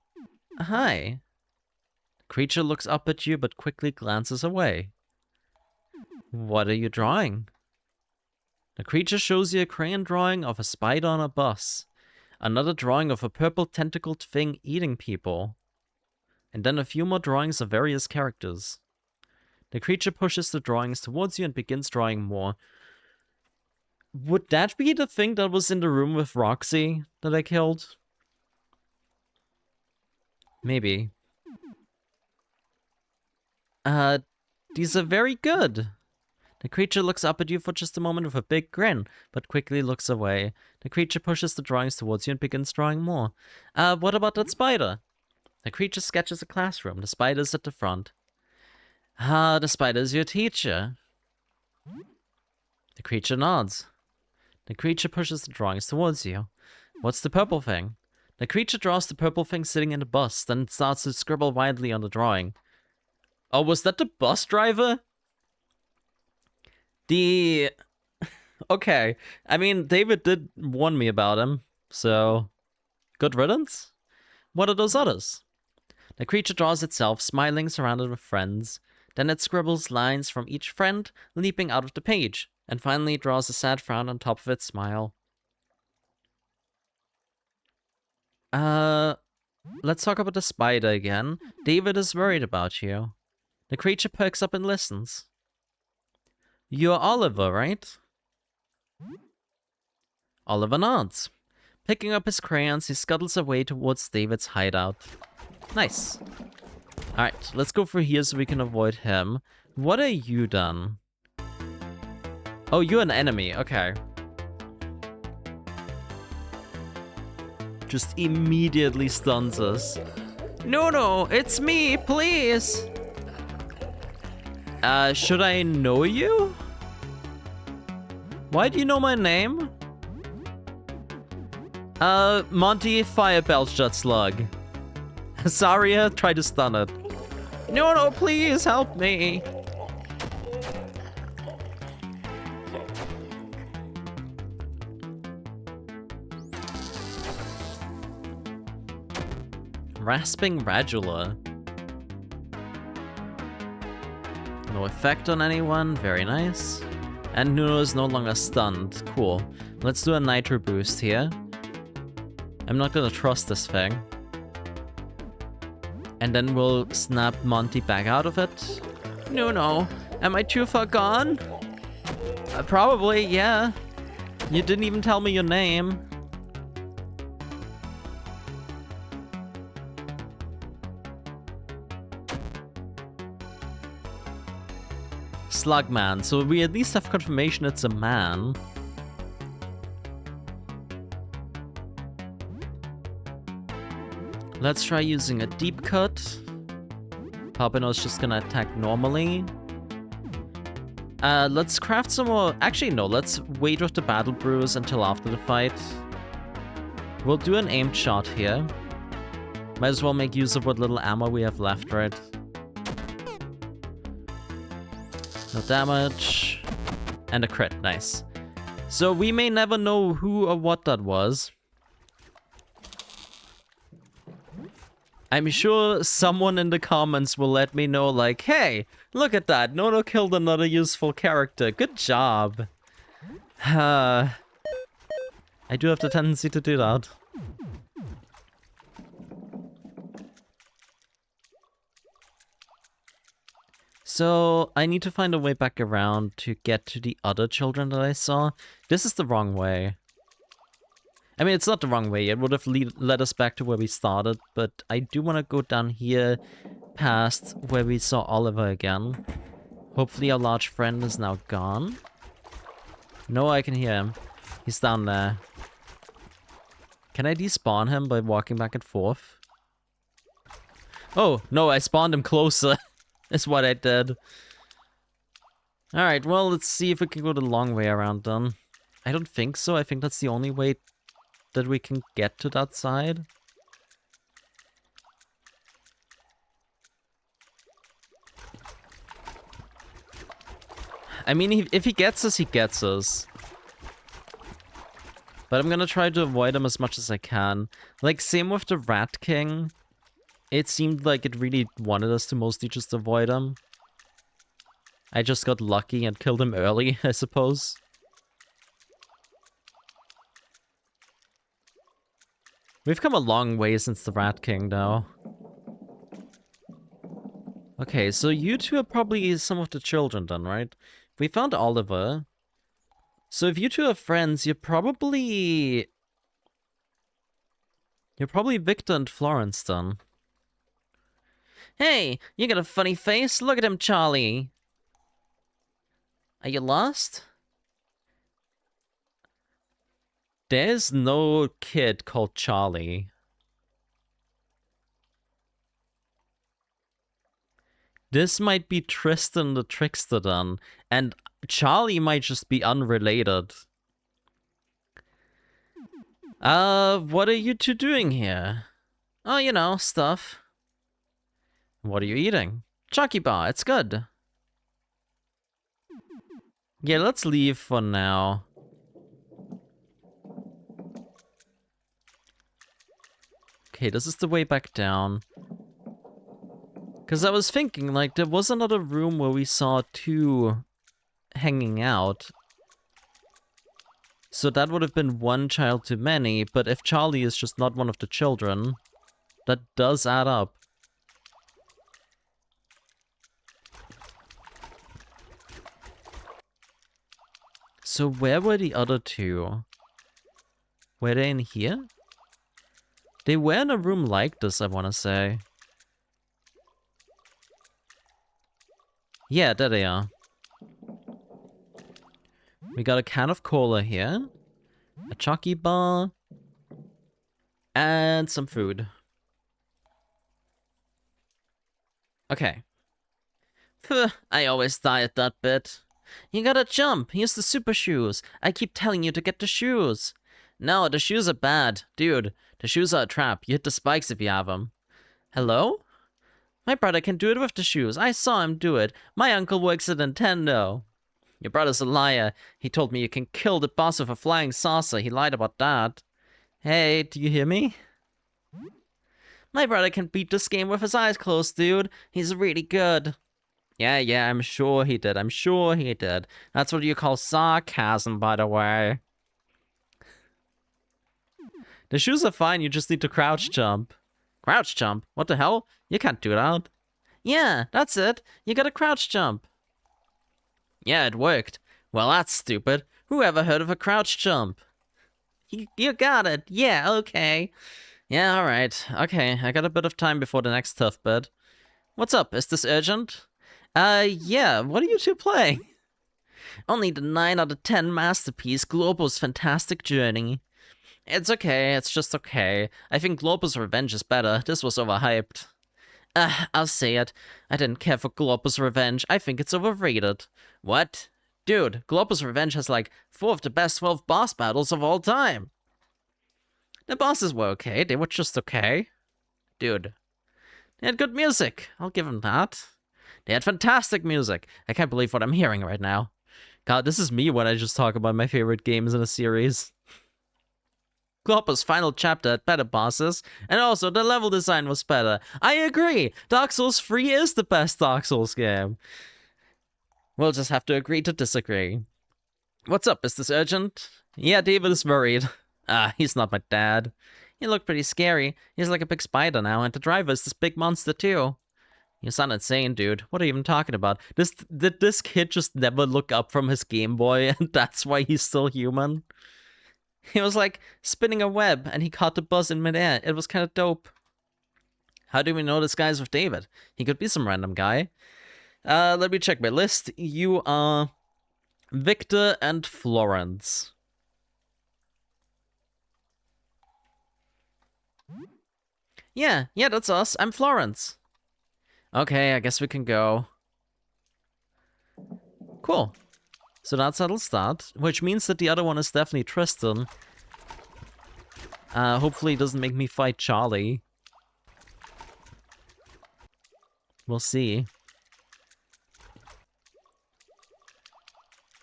The creature looks up at you but quickly glances away. What are you drawing? The creature shows you a crayon drawing of a spider on a bus. Another drawing of a purple tentacled thing eating people. And then a few more drawings of various characters. The creature pushes the drawings towards you and begins drawing more. Would that be the thing that was in the room with Roxy that I killed? Maybe. These are very good. The creature looks up at you for just a moment with a big grin, but quickly looks away. The creature pushes the drawings towards you and begins drawing more. What about that spider? The creature sketches a classroom. The spider's at the front. The spider's your teacher. The creature nods. The creature pushes the drawings towards you. What's the purple thing? The creature draws the purple thing sitting in the bus, then starts to scribble wildly on the drawing. Oh, was that the bus driver? Okay. I mean, David did warn me about him, so... Good riddance? What are those others? The creature draws itself, smiling, surrounded with friends. Then it scribbles lines from each friend, leaping out of the page, and finally draws a sad frown on top of its smile. Let's talk about the spider again. David is worried about you. The creature perks up and listens. You're Oliver, right? Oliver nods. Picking up his crayons, he scuttles away towards David's hideout. Nice. Alright, let's go through here so we can avoid him. What are you done? Oh, you're an enemy. Okay. Just immediately stuns us. No, it's me, please! Should I know you? Why do you know my name? Monty firebelched that slug. Saria, try to stun it. No, please help me. Rasping Radula. No effect on anyone, very nice. And Nuno is no longer stunned, cool. Let's do a nitro boost here. I'm not gonna trust this thing. And then we'll snap Monty back out of it. No, am I too far gone? Probably, yeah. You didn't even tell me your name. Slugman, so we at least have confirmation it's a man. Let's try using a deep cut. Papino's just gonna attack normally. Let's craft some more... Actually, no, let's wait with the battle brews until after the fight. We'll do an aimed shot here. Might as well make use of what little ammo we have left, right? No damage. And a crit, nice. So we may never know who or what that was. I'm sure someone in the comments will let me know, like, hey, look at that, Nono killed another useful character, good job. I do have the tendency to do that. So, I need to find a way back around to get to the other children that I saw. This is the wrong way. I mean, it's not the wrong way. It would have led us back to where we started, but I do want to go down here past where we saw Oliver again. Hopefully our large friend is now gone. No, I can hear him. He's down there. Can I despawn him by walking back and forth? Oh, no, I spawned him closer. That's what I did. Alright, well, let's see if we can go the long way around then. I don't think so. I think that's the only way that we can get to that side. I mean, if he gets us, he gets us. But I'm gonna try to avoid him as much as I can. Like, same with the Rat King. It seemed like it really wanted us to mostly just avoid him. I just got lucky and killed him early, I suppose. We've come a long way since the Rat King, though. Okay, so you two are probably some of the children then, right? We found Oliver. So if you two are friends, you're probably Victor and Florence then. Hey, you got a funny face. Look at him, Charlie. Are you lost? There's no kid called Charlie. This might be Tristan the Trickster then, and Charlie might just be unrelated. What are you two doing here? Oh, you know, stuff. What are you eating? Chucky bar, it's good. Yeah, let's leave for now. Okay, this is the way back down. Because I was thinking, like, there was another room where we saw two hanging out. So that would have been one child too many, but if Charlie is just not one of the children, that does add up. So where were the other two? Were they in here? They were in a room like this, I want to say. Yeah, there they are. We got a can of cola here, a Chucky bar, and some food. Okay. Phew, I always die at that bit. You gotta jump, use the super shoes. I keep telling you to get the shoes. No, the shoes are bad. Dude, the shoes are a trap. You hit the spikes if you have them. Hello? My brother can do it with the shoes. I saw him do it. My uncle works at Nintendo. Your brother's a liar. He told me you can kill the boss with a flying saucer. He lied about that. Hey, do you hear me? My brother can beat this game with his eyes closed, dude. He's really good. Yeah, I'm sure he did. I'm sure he did. That's what you call sarcasm, by the way. The shoes are fine. You just need to crouch jump. Crouch jump? What the hell? You can't do that. Yeah, that's it. You gotta crouch jump. Yeah, it worked. Well, that's stupid. Who ever heard of a crouch jump? You got it. Yeah, okay. Yeah, alright. Okay, I got a bit of time before the next tough bit. What's up? Is this urgent? Yeah, what are you two playing? Only the 9 out of 10 masterpiece, Globo's Fantastic Journey. It's okay, it's just okay. I think Globo's Revenge is better. This was overhyped. I'll say it. I didn't care for Globo's Revenge. I think it's overrated. What? Dude, Globo's Revenge has like 4 of the best 12 boss battles of all time. The bosses were okay, they were just okay. Dude. They had good music, I'll give them that. They had fantastic music. I can't believe what I'm hearing right now. God, this is me when I just talk about my favorite games in a series. Clopper's final chapter had better bosses, and also the level design was better. I agree! Dark Souls 3 is the best Dark Souls game. We'll just have to agree to disagree. What's up? Is this urgent? Yeah, David is worried. He's not my dad. He looked pretty scary. He's like a big spider now, and the driver is this big monster too. You sound insane, dude. What are you even talking about? Did this kid just never look up from his Game Boy, and that's why he's still human? He was like spinning a web, and he caught the buzz in midair. It was kind of dope. How do we know this guy's with David? He could be some random guy. Let me check my list. You are Victor and Florence. Yeah, that's us. I'm Florence. Okay, I guess we can go. Cool. So that's how it'll start, which means that the other one is definitely Tristan. Hopefully it doesn't make me fight Charlie. We'll see.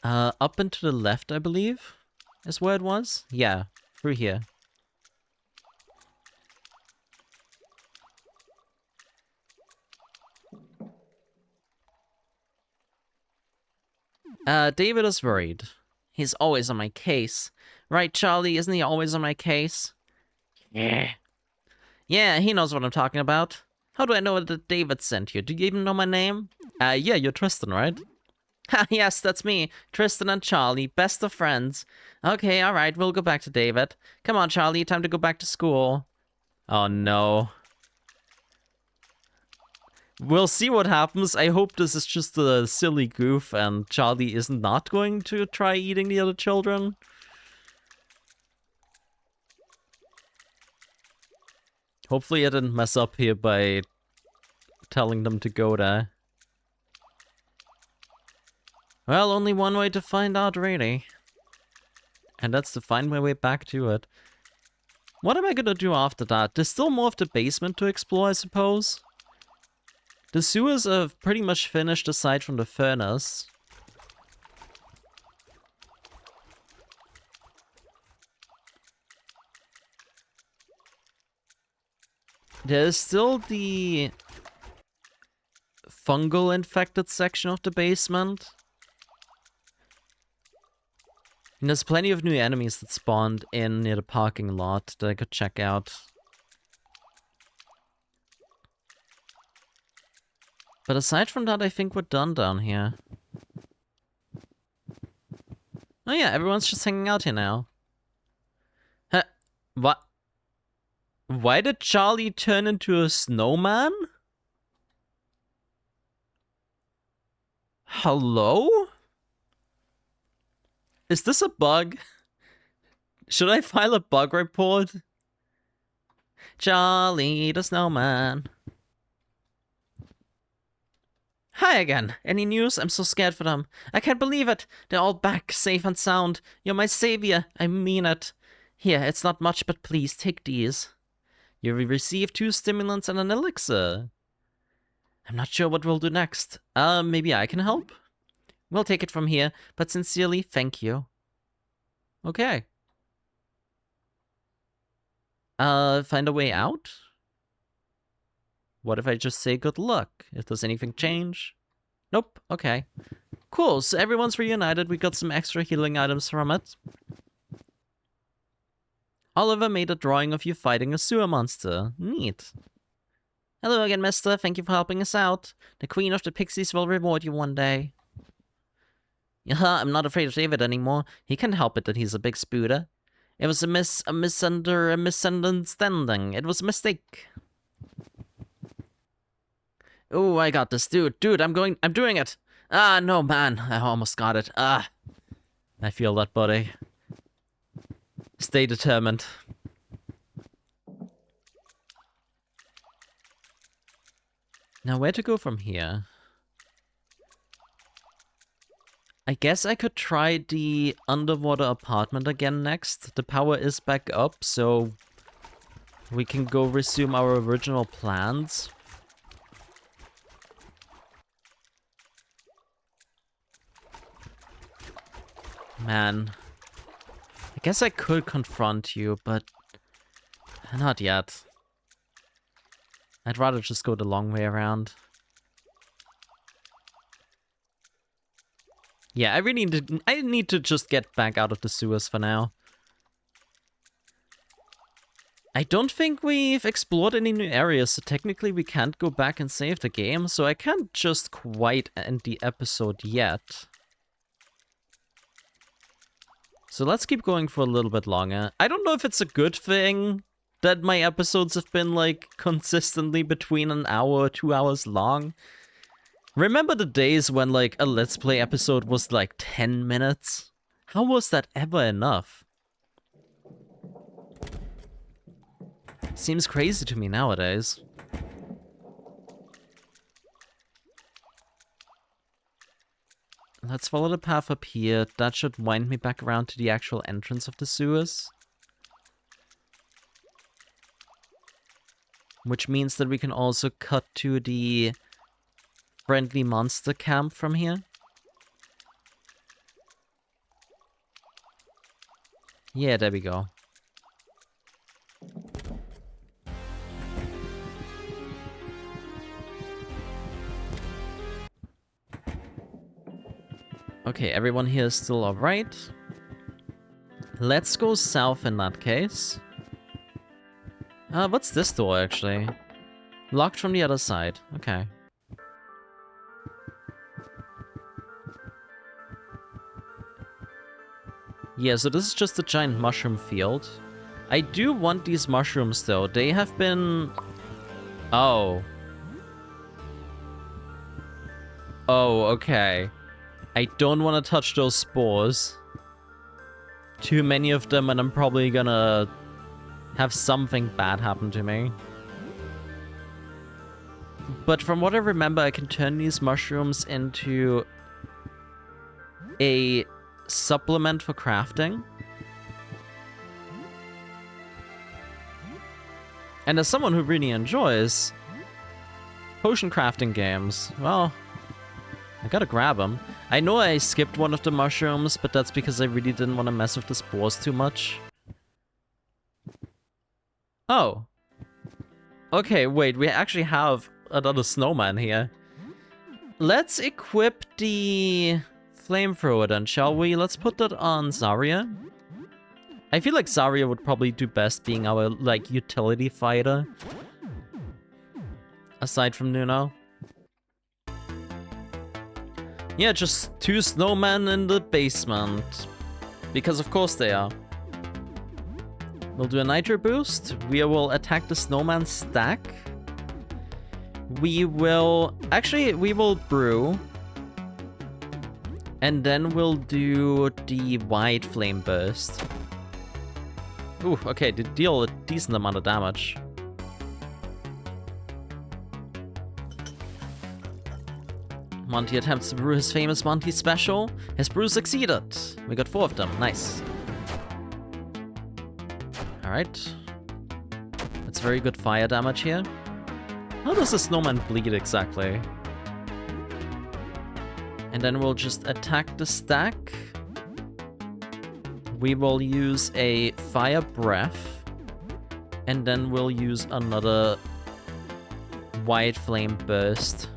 Up and to the left, I believe, is where it was. Yeah, through here. David is worried. He's always on my case. Right, Charlie? Isn't he always on my case? Yeah. Yeah, he knows what I'm talking about. How do I know that David sent you? Do you even know my name? Yeah, you're Tristan, right? Ha, yes, that's me. Tristan and Charlie, best of friends. Okay, alright, we'll go back to David. Come on, Charlie, time to go back to school. Oh, no. We'll see what happens. I hope this is just a silly goof and Charlie is not going to try eating the other children. Hopefully I didn't mess up here by telling them to go there. Well, only one way to find out, really. And that's to find my way back to it. What am I gonna do after that? There's still more of the basement to explore, I suppose. The sewers are pretty much finished aside from the furnace. There's still the fungal infected section of the basement. And there's plenty of new enemies that spawned in near the parking lot that I could check out. But aside from that, I think we're done down here. Oh yeah, everyone's just hanging out here now. Huh? What? Why did Charlie turn into a snowman? Hello? Is this a bug? Should I file a bug report? Charlie the snowman. Hi again. Any news? I'm so scared for them. I can't believe it. They're all back, safe and sound. You're my savior. I mean it. Here, it's not much, but please, take these. You will receive 2 stimulants and an elixir. I'm not sure what we'll do next. Maybe I can help? We'll take it from here, but sincerely, thank you. Okay. Find a way out? What if I just say good luck? If does anything change? Nope, okay. Cool, so everyone's reunited. We got some extra healing items from it. Oliver made a drawing of you fighting a sewer monster. Neat. Hello again, mister. Thank you for helping us out. The Queen of the Pixies will reward you one day. Yeah, I'm not afraid of David anymore. He can't help it that he's a big spooter. It was a misunderstanding. It was a mistake. Oh, I got this, dude. I'm doing it. Ah, no, man. I almost got it. Ah. I feel that, buddy. Stay determined. Now, where to go from here? I guess I could try the underwater apartment again next. The power is back up, so we can go resume our original plans. Man, I guess I could confront you, but not yet. I'd rather just go the long way around. Yeah, I need to just get back out of the sewers for now. I don't think we've explored any new areas, so technically we can't go back and save the game, so I can't just quite end the episode yet. So let's keep going for a little bit longer. I don't know if it's a good thing that my episodes have been, like, consistently between an hour or 2 hours long. Remember the days when, like, a Let's Play episode was, like, 10 minutes? How was that ever enough? Seems crazy to me nowadays. Let's follow the path up here. That should wind me back around to the actual entrance of the sewers. Which means that we can also cut to the friendly monster camp from here. Yeah, there we go. Okay, everyone here is still alright. Let's go south in that case. What's this door, actually? Locked from the other side. Okay. Yeah, so this is just a giant mushroom field. I do want these mushrooms, though. They have been... Oh. Oh, okay. I don't want to touch those spores. Too many of them, and I'm probably gonna have something bad happen to me. But from what I remember, I can turn these mushrooms into a supplement for crafting. And as someone who really enjoys potion crafting games, well, I gotta grab them. I know I skipped one of the mushrooms, but that's because I really didn't want to mess with the spores too much. Oh. Okay, wait, we actually have another snowman here. Let's equip the flamethrower then, shall we? Let's put that on Zarya. I feel like Zarya would probably do best being our, like, utility fighter. Aside from Nuno. Yeah, just 2 snowmen in the basement. Because of course they are. We'll do a nitro boost. We will attack the snowman stack. We will... Actually, we will brew. And then we'll do the wide flame burst. Ooh, okay, they deal a decent amount of damage. Monty attempts to brew his famous Monty special. His brew succeeded. We got 4 of them. Nice. Alright. That's very good fire damage here. How does the snowman bleed exactly? And then we'll just attack the stack. We will use a fire breath. And then we'll use another wide flame burst.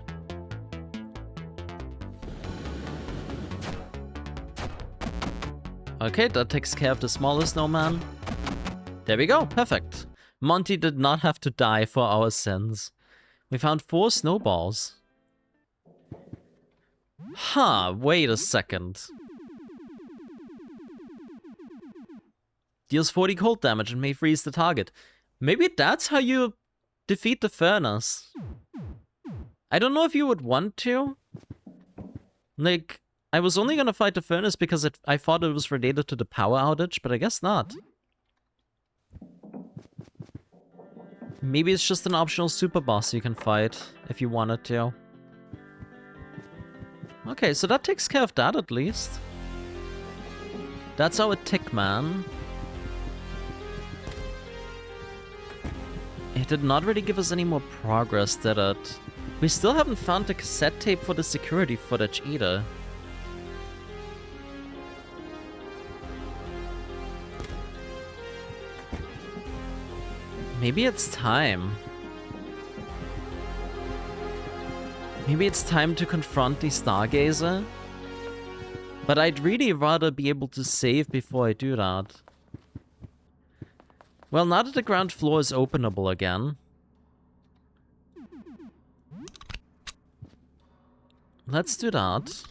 Okay, that takes care of the smaller snowman. There we go, perfect. Monty did not have to die for our sins. We found 4 snowballs. Huh, wait a second. Deals 40 cold damage and may freeze the target. Maybe that's how you defeat the furnace. I don't know if you would want to. Like... I was only gonna fight the furnace because I thought it was related to the power outage, but I guess not. Maybe it's just an optional super boss you can fight, if you wanted to. Okay, so that takes care of that at least. That's our tick man. It did not really give us any more progress, did it? We still haven't found the cassette tape for the security footage either. Maybe it's time. Maybe it's time to confront the Stargazer? But I'd really rather be able to save before I do that. Well, now that the ground floor is openable again, let's do that.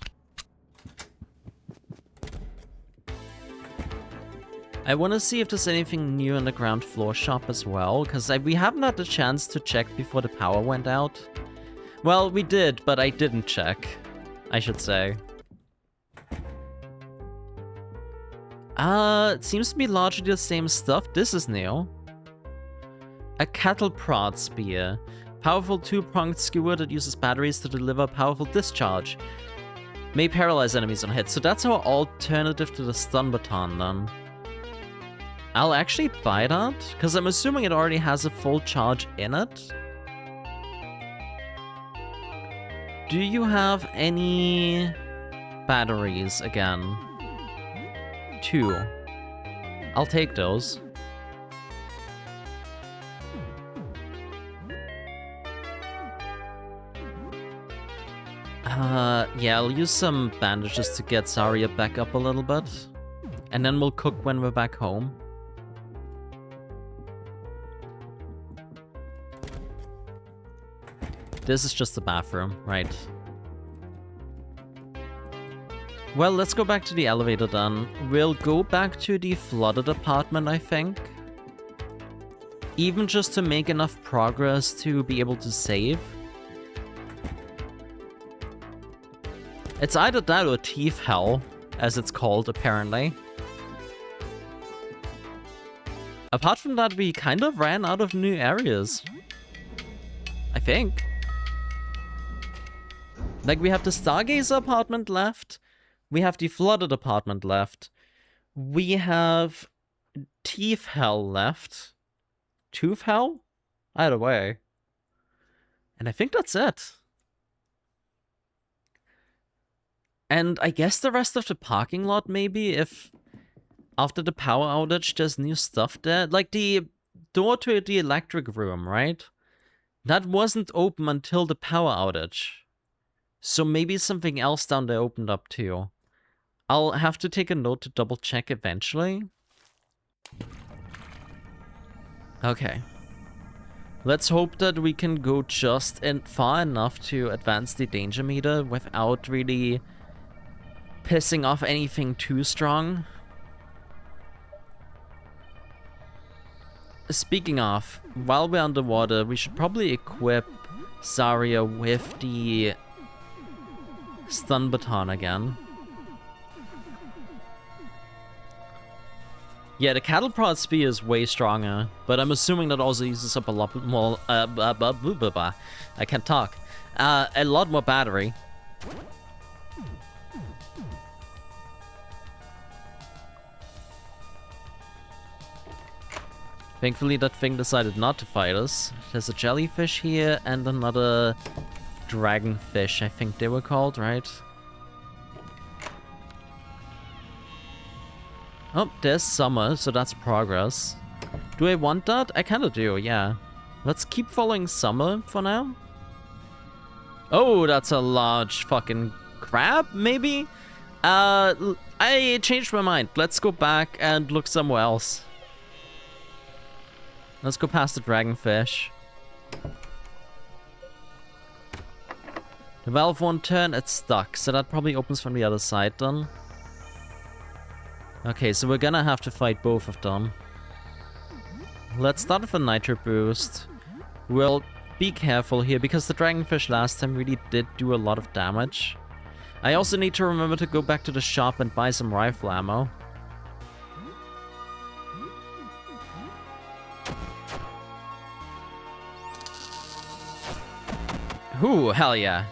I want to see if there's anything new in the ground floor shop as well, because we haven't had the chance to check before the power went out. Well, we did, but I didn't check, I should say. It seems to be largely the same stuff. This is new. A cattle prod spear. Powerful two-pronged skewer that uses batteries to deliver powerful discharge. May paralyze enemies on hit. So that's our alternative to the stun baton then. I'll actually buy that, because I'm assuming it already has a full charge in it. Do you have any batteries again? 2. I'll take those. Yeah, I'll use some bandages to get Zarya back up a little bit. And then we'll cook when we're back home. This is just the bathroom, right? Well, let's go back to the elevator then. We'll go back to the flooded apartment, I think. Even just to make enough progress to be able to save. It's either that or Thief Hell, as it's called, apparently. Apart from that, we kind of ran out of new areas. I think. Like, we have the Stargazer apartment left. We have the flooded apartment left. We have Thief Hell left. Tooth Hell? Either way. And I think that's it. And I guess the rest of the parking lot, maybe, if after the power outage there's new stuff there. Like the door to the electric room, right? That wasn't open until the power outage. So maybe something else down there opened up too. I'll have to take a note to double check eventually. Okay. Let's hope that we can go just far enough to advance the danger meter without really pissing off anything too strong. Speaking of, while we're underwater, we should probably equip Zarya with the stun baton again. Yeah, the cattle prod spear is way stronger, but I'm assuming that also uses up a lot more, I can't talk. A lot more battery. Thankfully that thing decided not to fight us. There's a jellyfish here and another dragonfish, I think they were called, right? Oh, there's summer, so that's progress. Do I want that? I kinda do, yeah. Let's keep following summer for now. Oh, that's a large fucking crab, maybe? I changed my mind. Let's go back and look somewhere else. Let's go past the dragonfish. The valve won't turn, it's stuck, so that probably opens from the other side then. Okay, so we're gonna have to fight both of them. Let's start with a nitro boost. We'll be careful here, because the dragonfish last time really did do a lot of damage. I also need to remember to go back to the shop and buy some rifle ammo. Ooh, hell yeah.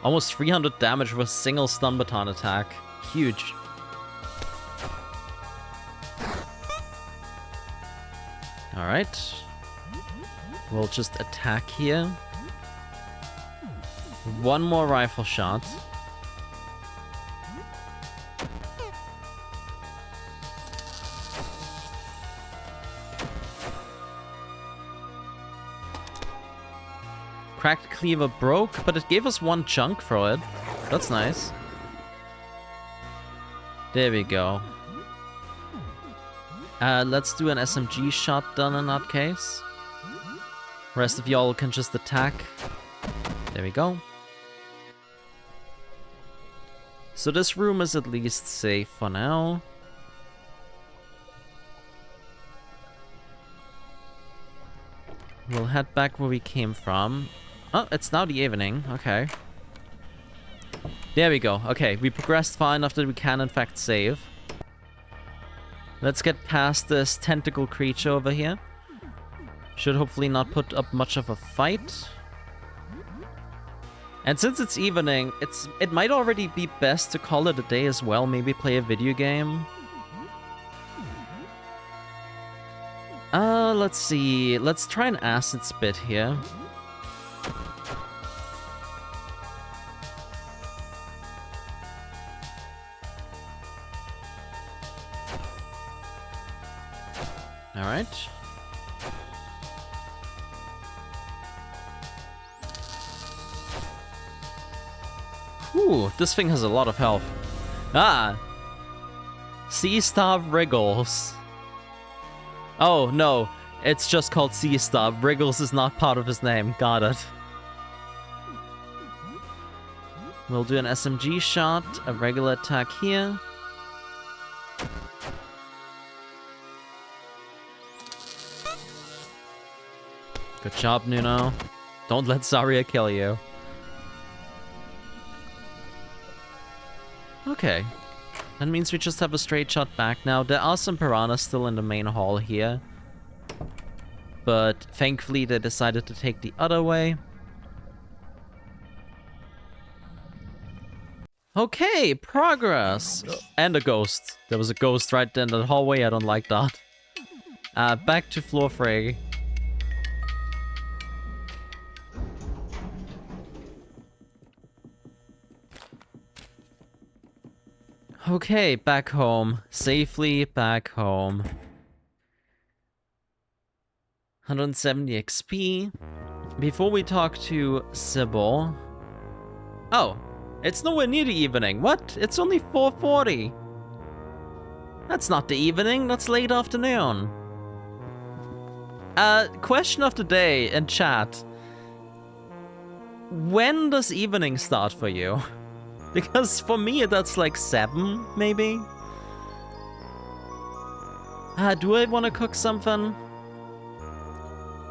Almost 300 damage with a single stun baton attack. Huge. Alright. We'll just attack here. One more rifle shot. Cracked cleaver broke, but it gave us 1 chunk for it. That's nice. There we go. Let's do an SMG shotgun in that case. Rest of y'all can just attack. There we go. So this room is at least safe for now. We'll head back where we came from. Oh, it's now the evening. Okay. There we go. Okay, we progressed far enough that we can in fact save. Let's get past this tentacle creature over here. Should hopefully not put up much of a fight. And since it's evening, it might already be best to call it a day as well. Maybe play a video game. Let's see. Let's try an acid spit here. Alright. Ooh, this thing has a lot of health. Ah! Sea Star Wriggles. Oh, no. It's just called Sea Star. Wriggles is not part of his name. Got it. We'll do an SMG shot, a regular attack here. Good job, Nuno. Don't let Zarya kill you. Okay. That means we just have a straight shot back now. There are some piranhas still in the main hall here. But thankfully they decided to take the other way. Okay, progress! And a ghost. There was a ghost right in the hallway, I don't like that. Back to floor 3. Okay, back home. Safely back home. 170 XP. Before we talk to Sybil... Oh, it's nowhere near the evening. What? It's only 4:40. That's not the evening, that's late afternoon. Question of the day in chat. When does evening start for you? Because for me, that's like 7, maybe? Do I want to cook something?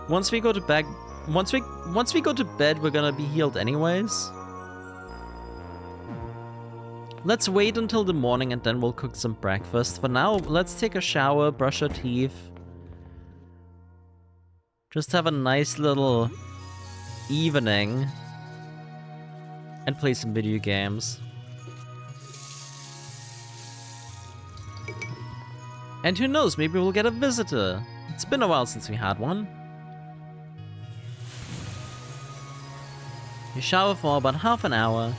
Once we go to bed... Once we go to bed, we're gonna be healed anyways. Let's wait until the morning and then we'll cook some breakfast. For now, let's take a shower, brush our teeth. Just have a nice little evening. And play some video games. And who knows, maybe we'll get a visitor. It's been a while since we had one. You shower for about half an hour.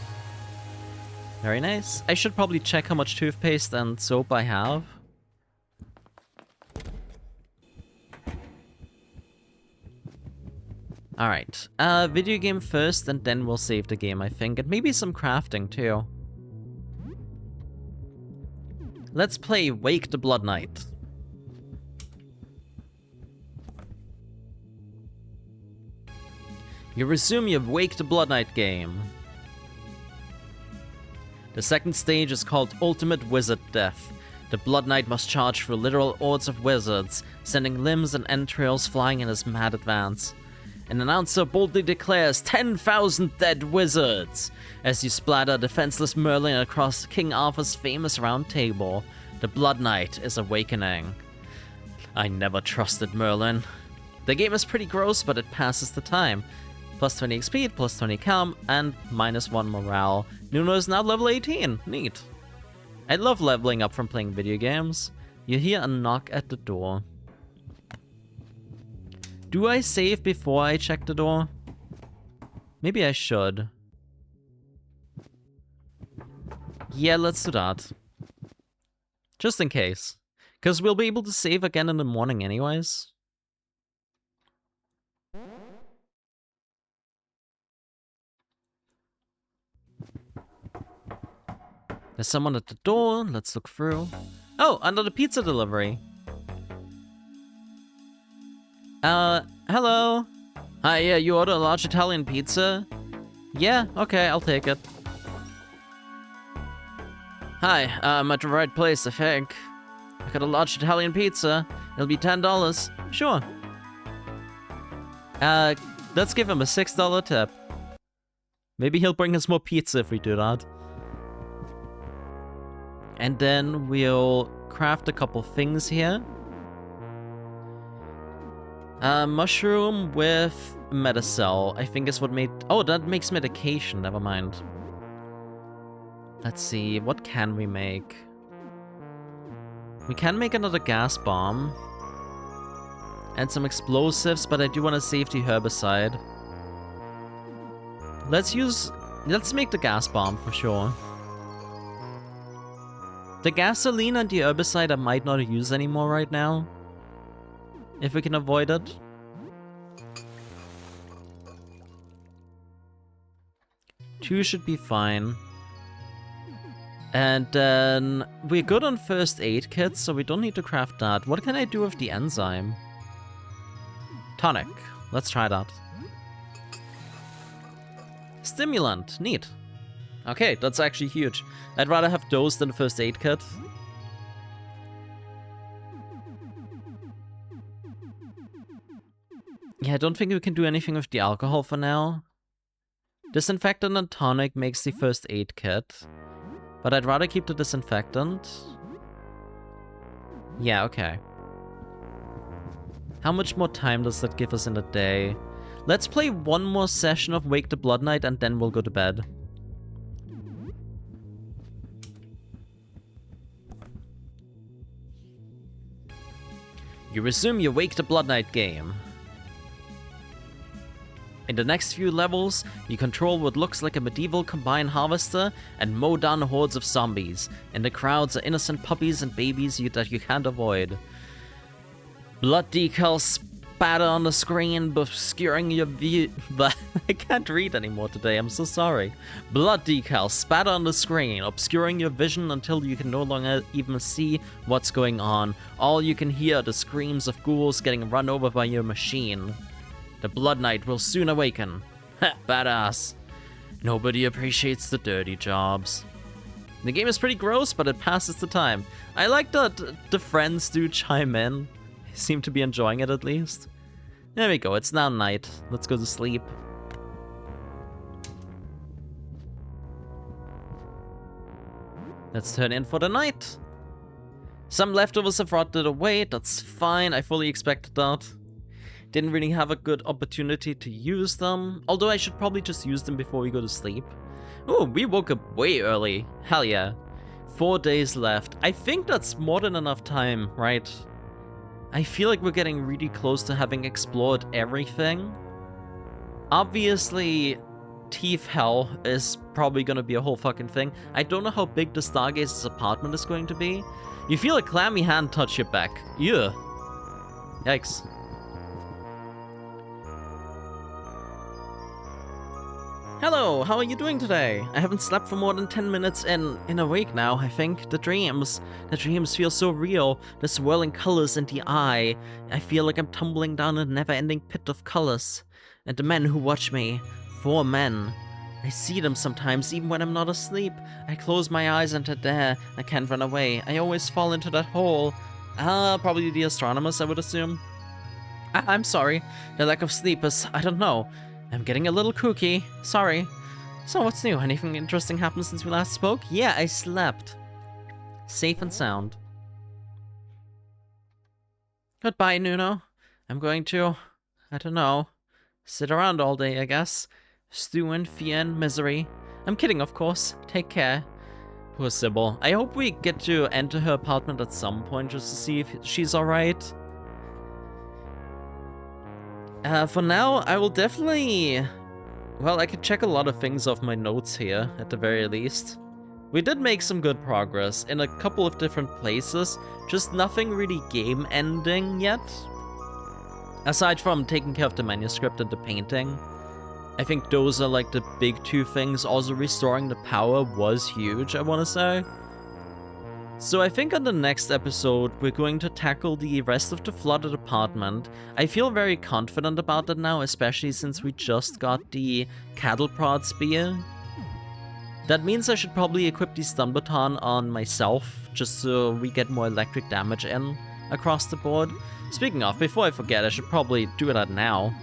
Very nice. I should probably check how much toothpaste and soap I have. Alright, video game first, and then we'll save the game, I think. And maybe some crafting, too. Let's play Wake the Blood Knight. You resume your Wake the Blood Knight game. The second stage is called Ultimate Wizard Death. The Blood Knight must charge through literal hordes of wizards, sending limbs and entrails flying in his mad advance. An announcer boldly declares 10,000 dead wizards as you splatter defenseless Merlin across King Arthur's famous round table. The Blood Knight is awakening. I never trusted Merlin. The game is pretty gross, but it passes the time. Plus 20 XP, plus 20 calm, and minus 1 morale. Nuno is now level 18. Neat. I love leveling up from playing video games. You hear a knock at the door. Do I save before I check the door? Maybe I should. Yeah, let's do that. Just in case. Because we'll be able to save again in the morning anyways. There's someone at the door. Let's look through. Oh, under the pizza delivery. Hello. Hi, yeah, you order a large Italian pizza? Yeah, okay, I'll take it. Hi, I'm at the right place, I think. I got a large Italian pizza. It'll be $10. Sure. Let's give him a $6 tip. Maybe he'll bring us more pizza if we do that. And then we'll craft a couple things here. Mushroom with Metacell, I think is what made... Oh, that makes medication, never mind. Let's see, what can we make? We can make another gas bomb. And some explosives, but I do want to save the herbicide. Let's make the gas bomb for sure. The gasoline and the herbicide I might not use anymore right now. If we can avoid it. Two should be fine. And then we're good on first aid kits, so we don't need to craft that. What can I do with the enzyme? Tonic. Let's try that. Stimulant. Neat. Okay, that's actually huge. I'd rather have those than the first aid kit. Yeah, I don't think we can do anything with the alcohol for now. Disinfectant and tonic makes the first aid kit. But I'd rather keep the disinfectant. Yeah, okay. How much more time does that give us in a day? Let's play one more session of Wake the Blood Knight and then we'll go to bed. You resume your Wake the Blood Knight game. In the next few levels, you control what looks like a medieval combine harvester and mow down hordes of zombies. In the crowds are innocent puppies and babies that you can't avoid. Blood decals spatter on the screen, obscuring your view. I can't read anymore today, I'm so sorry. Blood decals spatter on the screen, obscuring your vision until you can no longer even see what's going on. All you can hear are the screams of ghouls getting run over by your machine. The Blood Knight will soon awaken. Ha, badass. Nobody appreciates the dirty jobs. The game is pretty gross, but it passes the time. I like that the friends do chime in. They seem to be enjoying it at least. There we go, it's now night. Let's go to sleep. Let's turn in for the night. Some leftovers have rotted away, that's fine, I fully expected that. Didn't really have a good opportunity to use them, although I should probably just use them before we go to sleep. Ooh, we woke up way early. Hell yeah. 4 days left. I think that's more than enough time, right? I feel like we're getting really close to having explored everything. Obviously, Thief Hell is probably gonna be a whole fucking thing. I don't know how big the Stargaze's apartment is going to be. You feel a clammy hand touch your back. Yeah. Yikes. Hello, how are you doing today? I haven't slept for more than 10 minutes in a week now, I think. The dreams feel so real. The swirling colors in the eye. I feel like I'm tumbling down a never-ending pit of colors. And the men who watch me. 4 men. I see them sometimes, even when I'm not asleep. I close my eyes and they're there. I can't run away. I always fall into that hole. Probably the astronomers, I would assume. I'm sorry. The lack of sleep is, I don't know. I'm getting a little kooky. Sorry. So what's new? Anything interesting happened since we last spoke? Yeah, I slept. Safe and sound. Goodbye, Nuno. I'm going to, I don't know, sit around all day, I guess. Stew in fear and misery. I'm kidding, of course. Take care. Poor Sybil. I hope we get to enter her apartment at some point just to see if she's alright. For now, I will definitely... Well, I could check a lot of things off my notes here, at the very least. We did make some good progress in a couple of different places, just nothing really game-ending yet. Aside from taking care of the manuscript and the painting. I think those are like the big two things. Also, restoring the power was huge, I want to say. So I think on the next episode, we're going to tackle the rest of the flooded apartment. I feel very confident about that now, especially since we just got the cattle prod spear. That means I should probably equip the stun baton on myself, just so we get more electric damage in across the board. Speaking of, before I forget, I should probably do that now.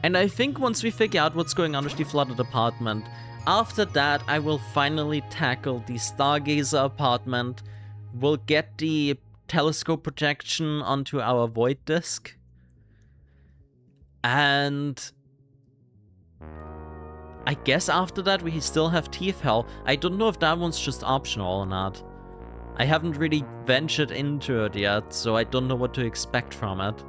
And I think once we figure out what's going on with the flooded apartment, after that I will finally tackle the Stargazer apartment. We'll get the telescope projection onto our void disk. And I guess after that we still have Teeth Hell. I don't know if that one's just optional or not. I haven't really ventured into it yet, so I don't know what to expect from it.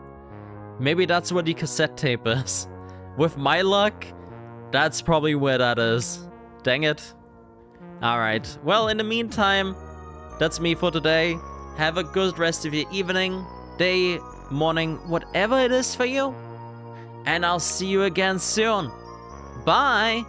Maybe that's where the cassette tape is. With my luck, that's probably where that is. Dang it. Alright, well, in the meantime, that's me for today. Have a good rest of your evening, day, morning, whatever it is for you. And I'll see you again soon. Bye!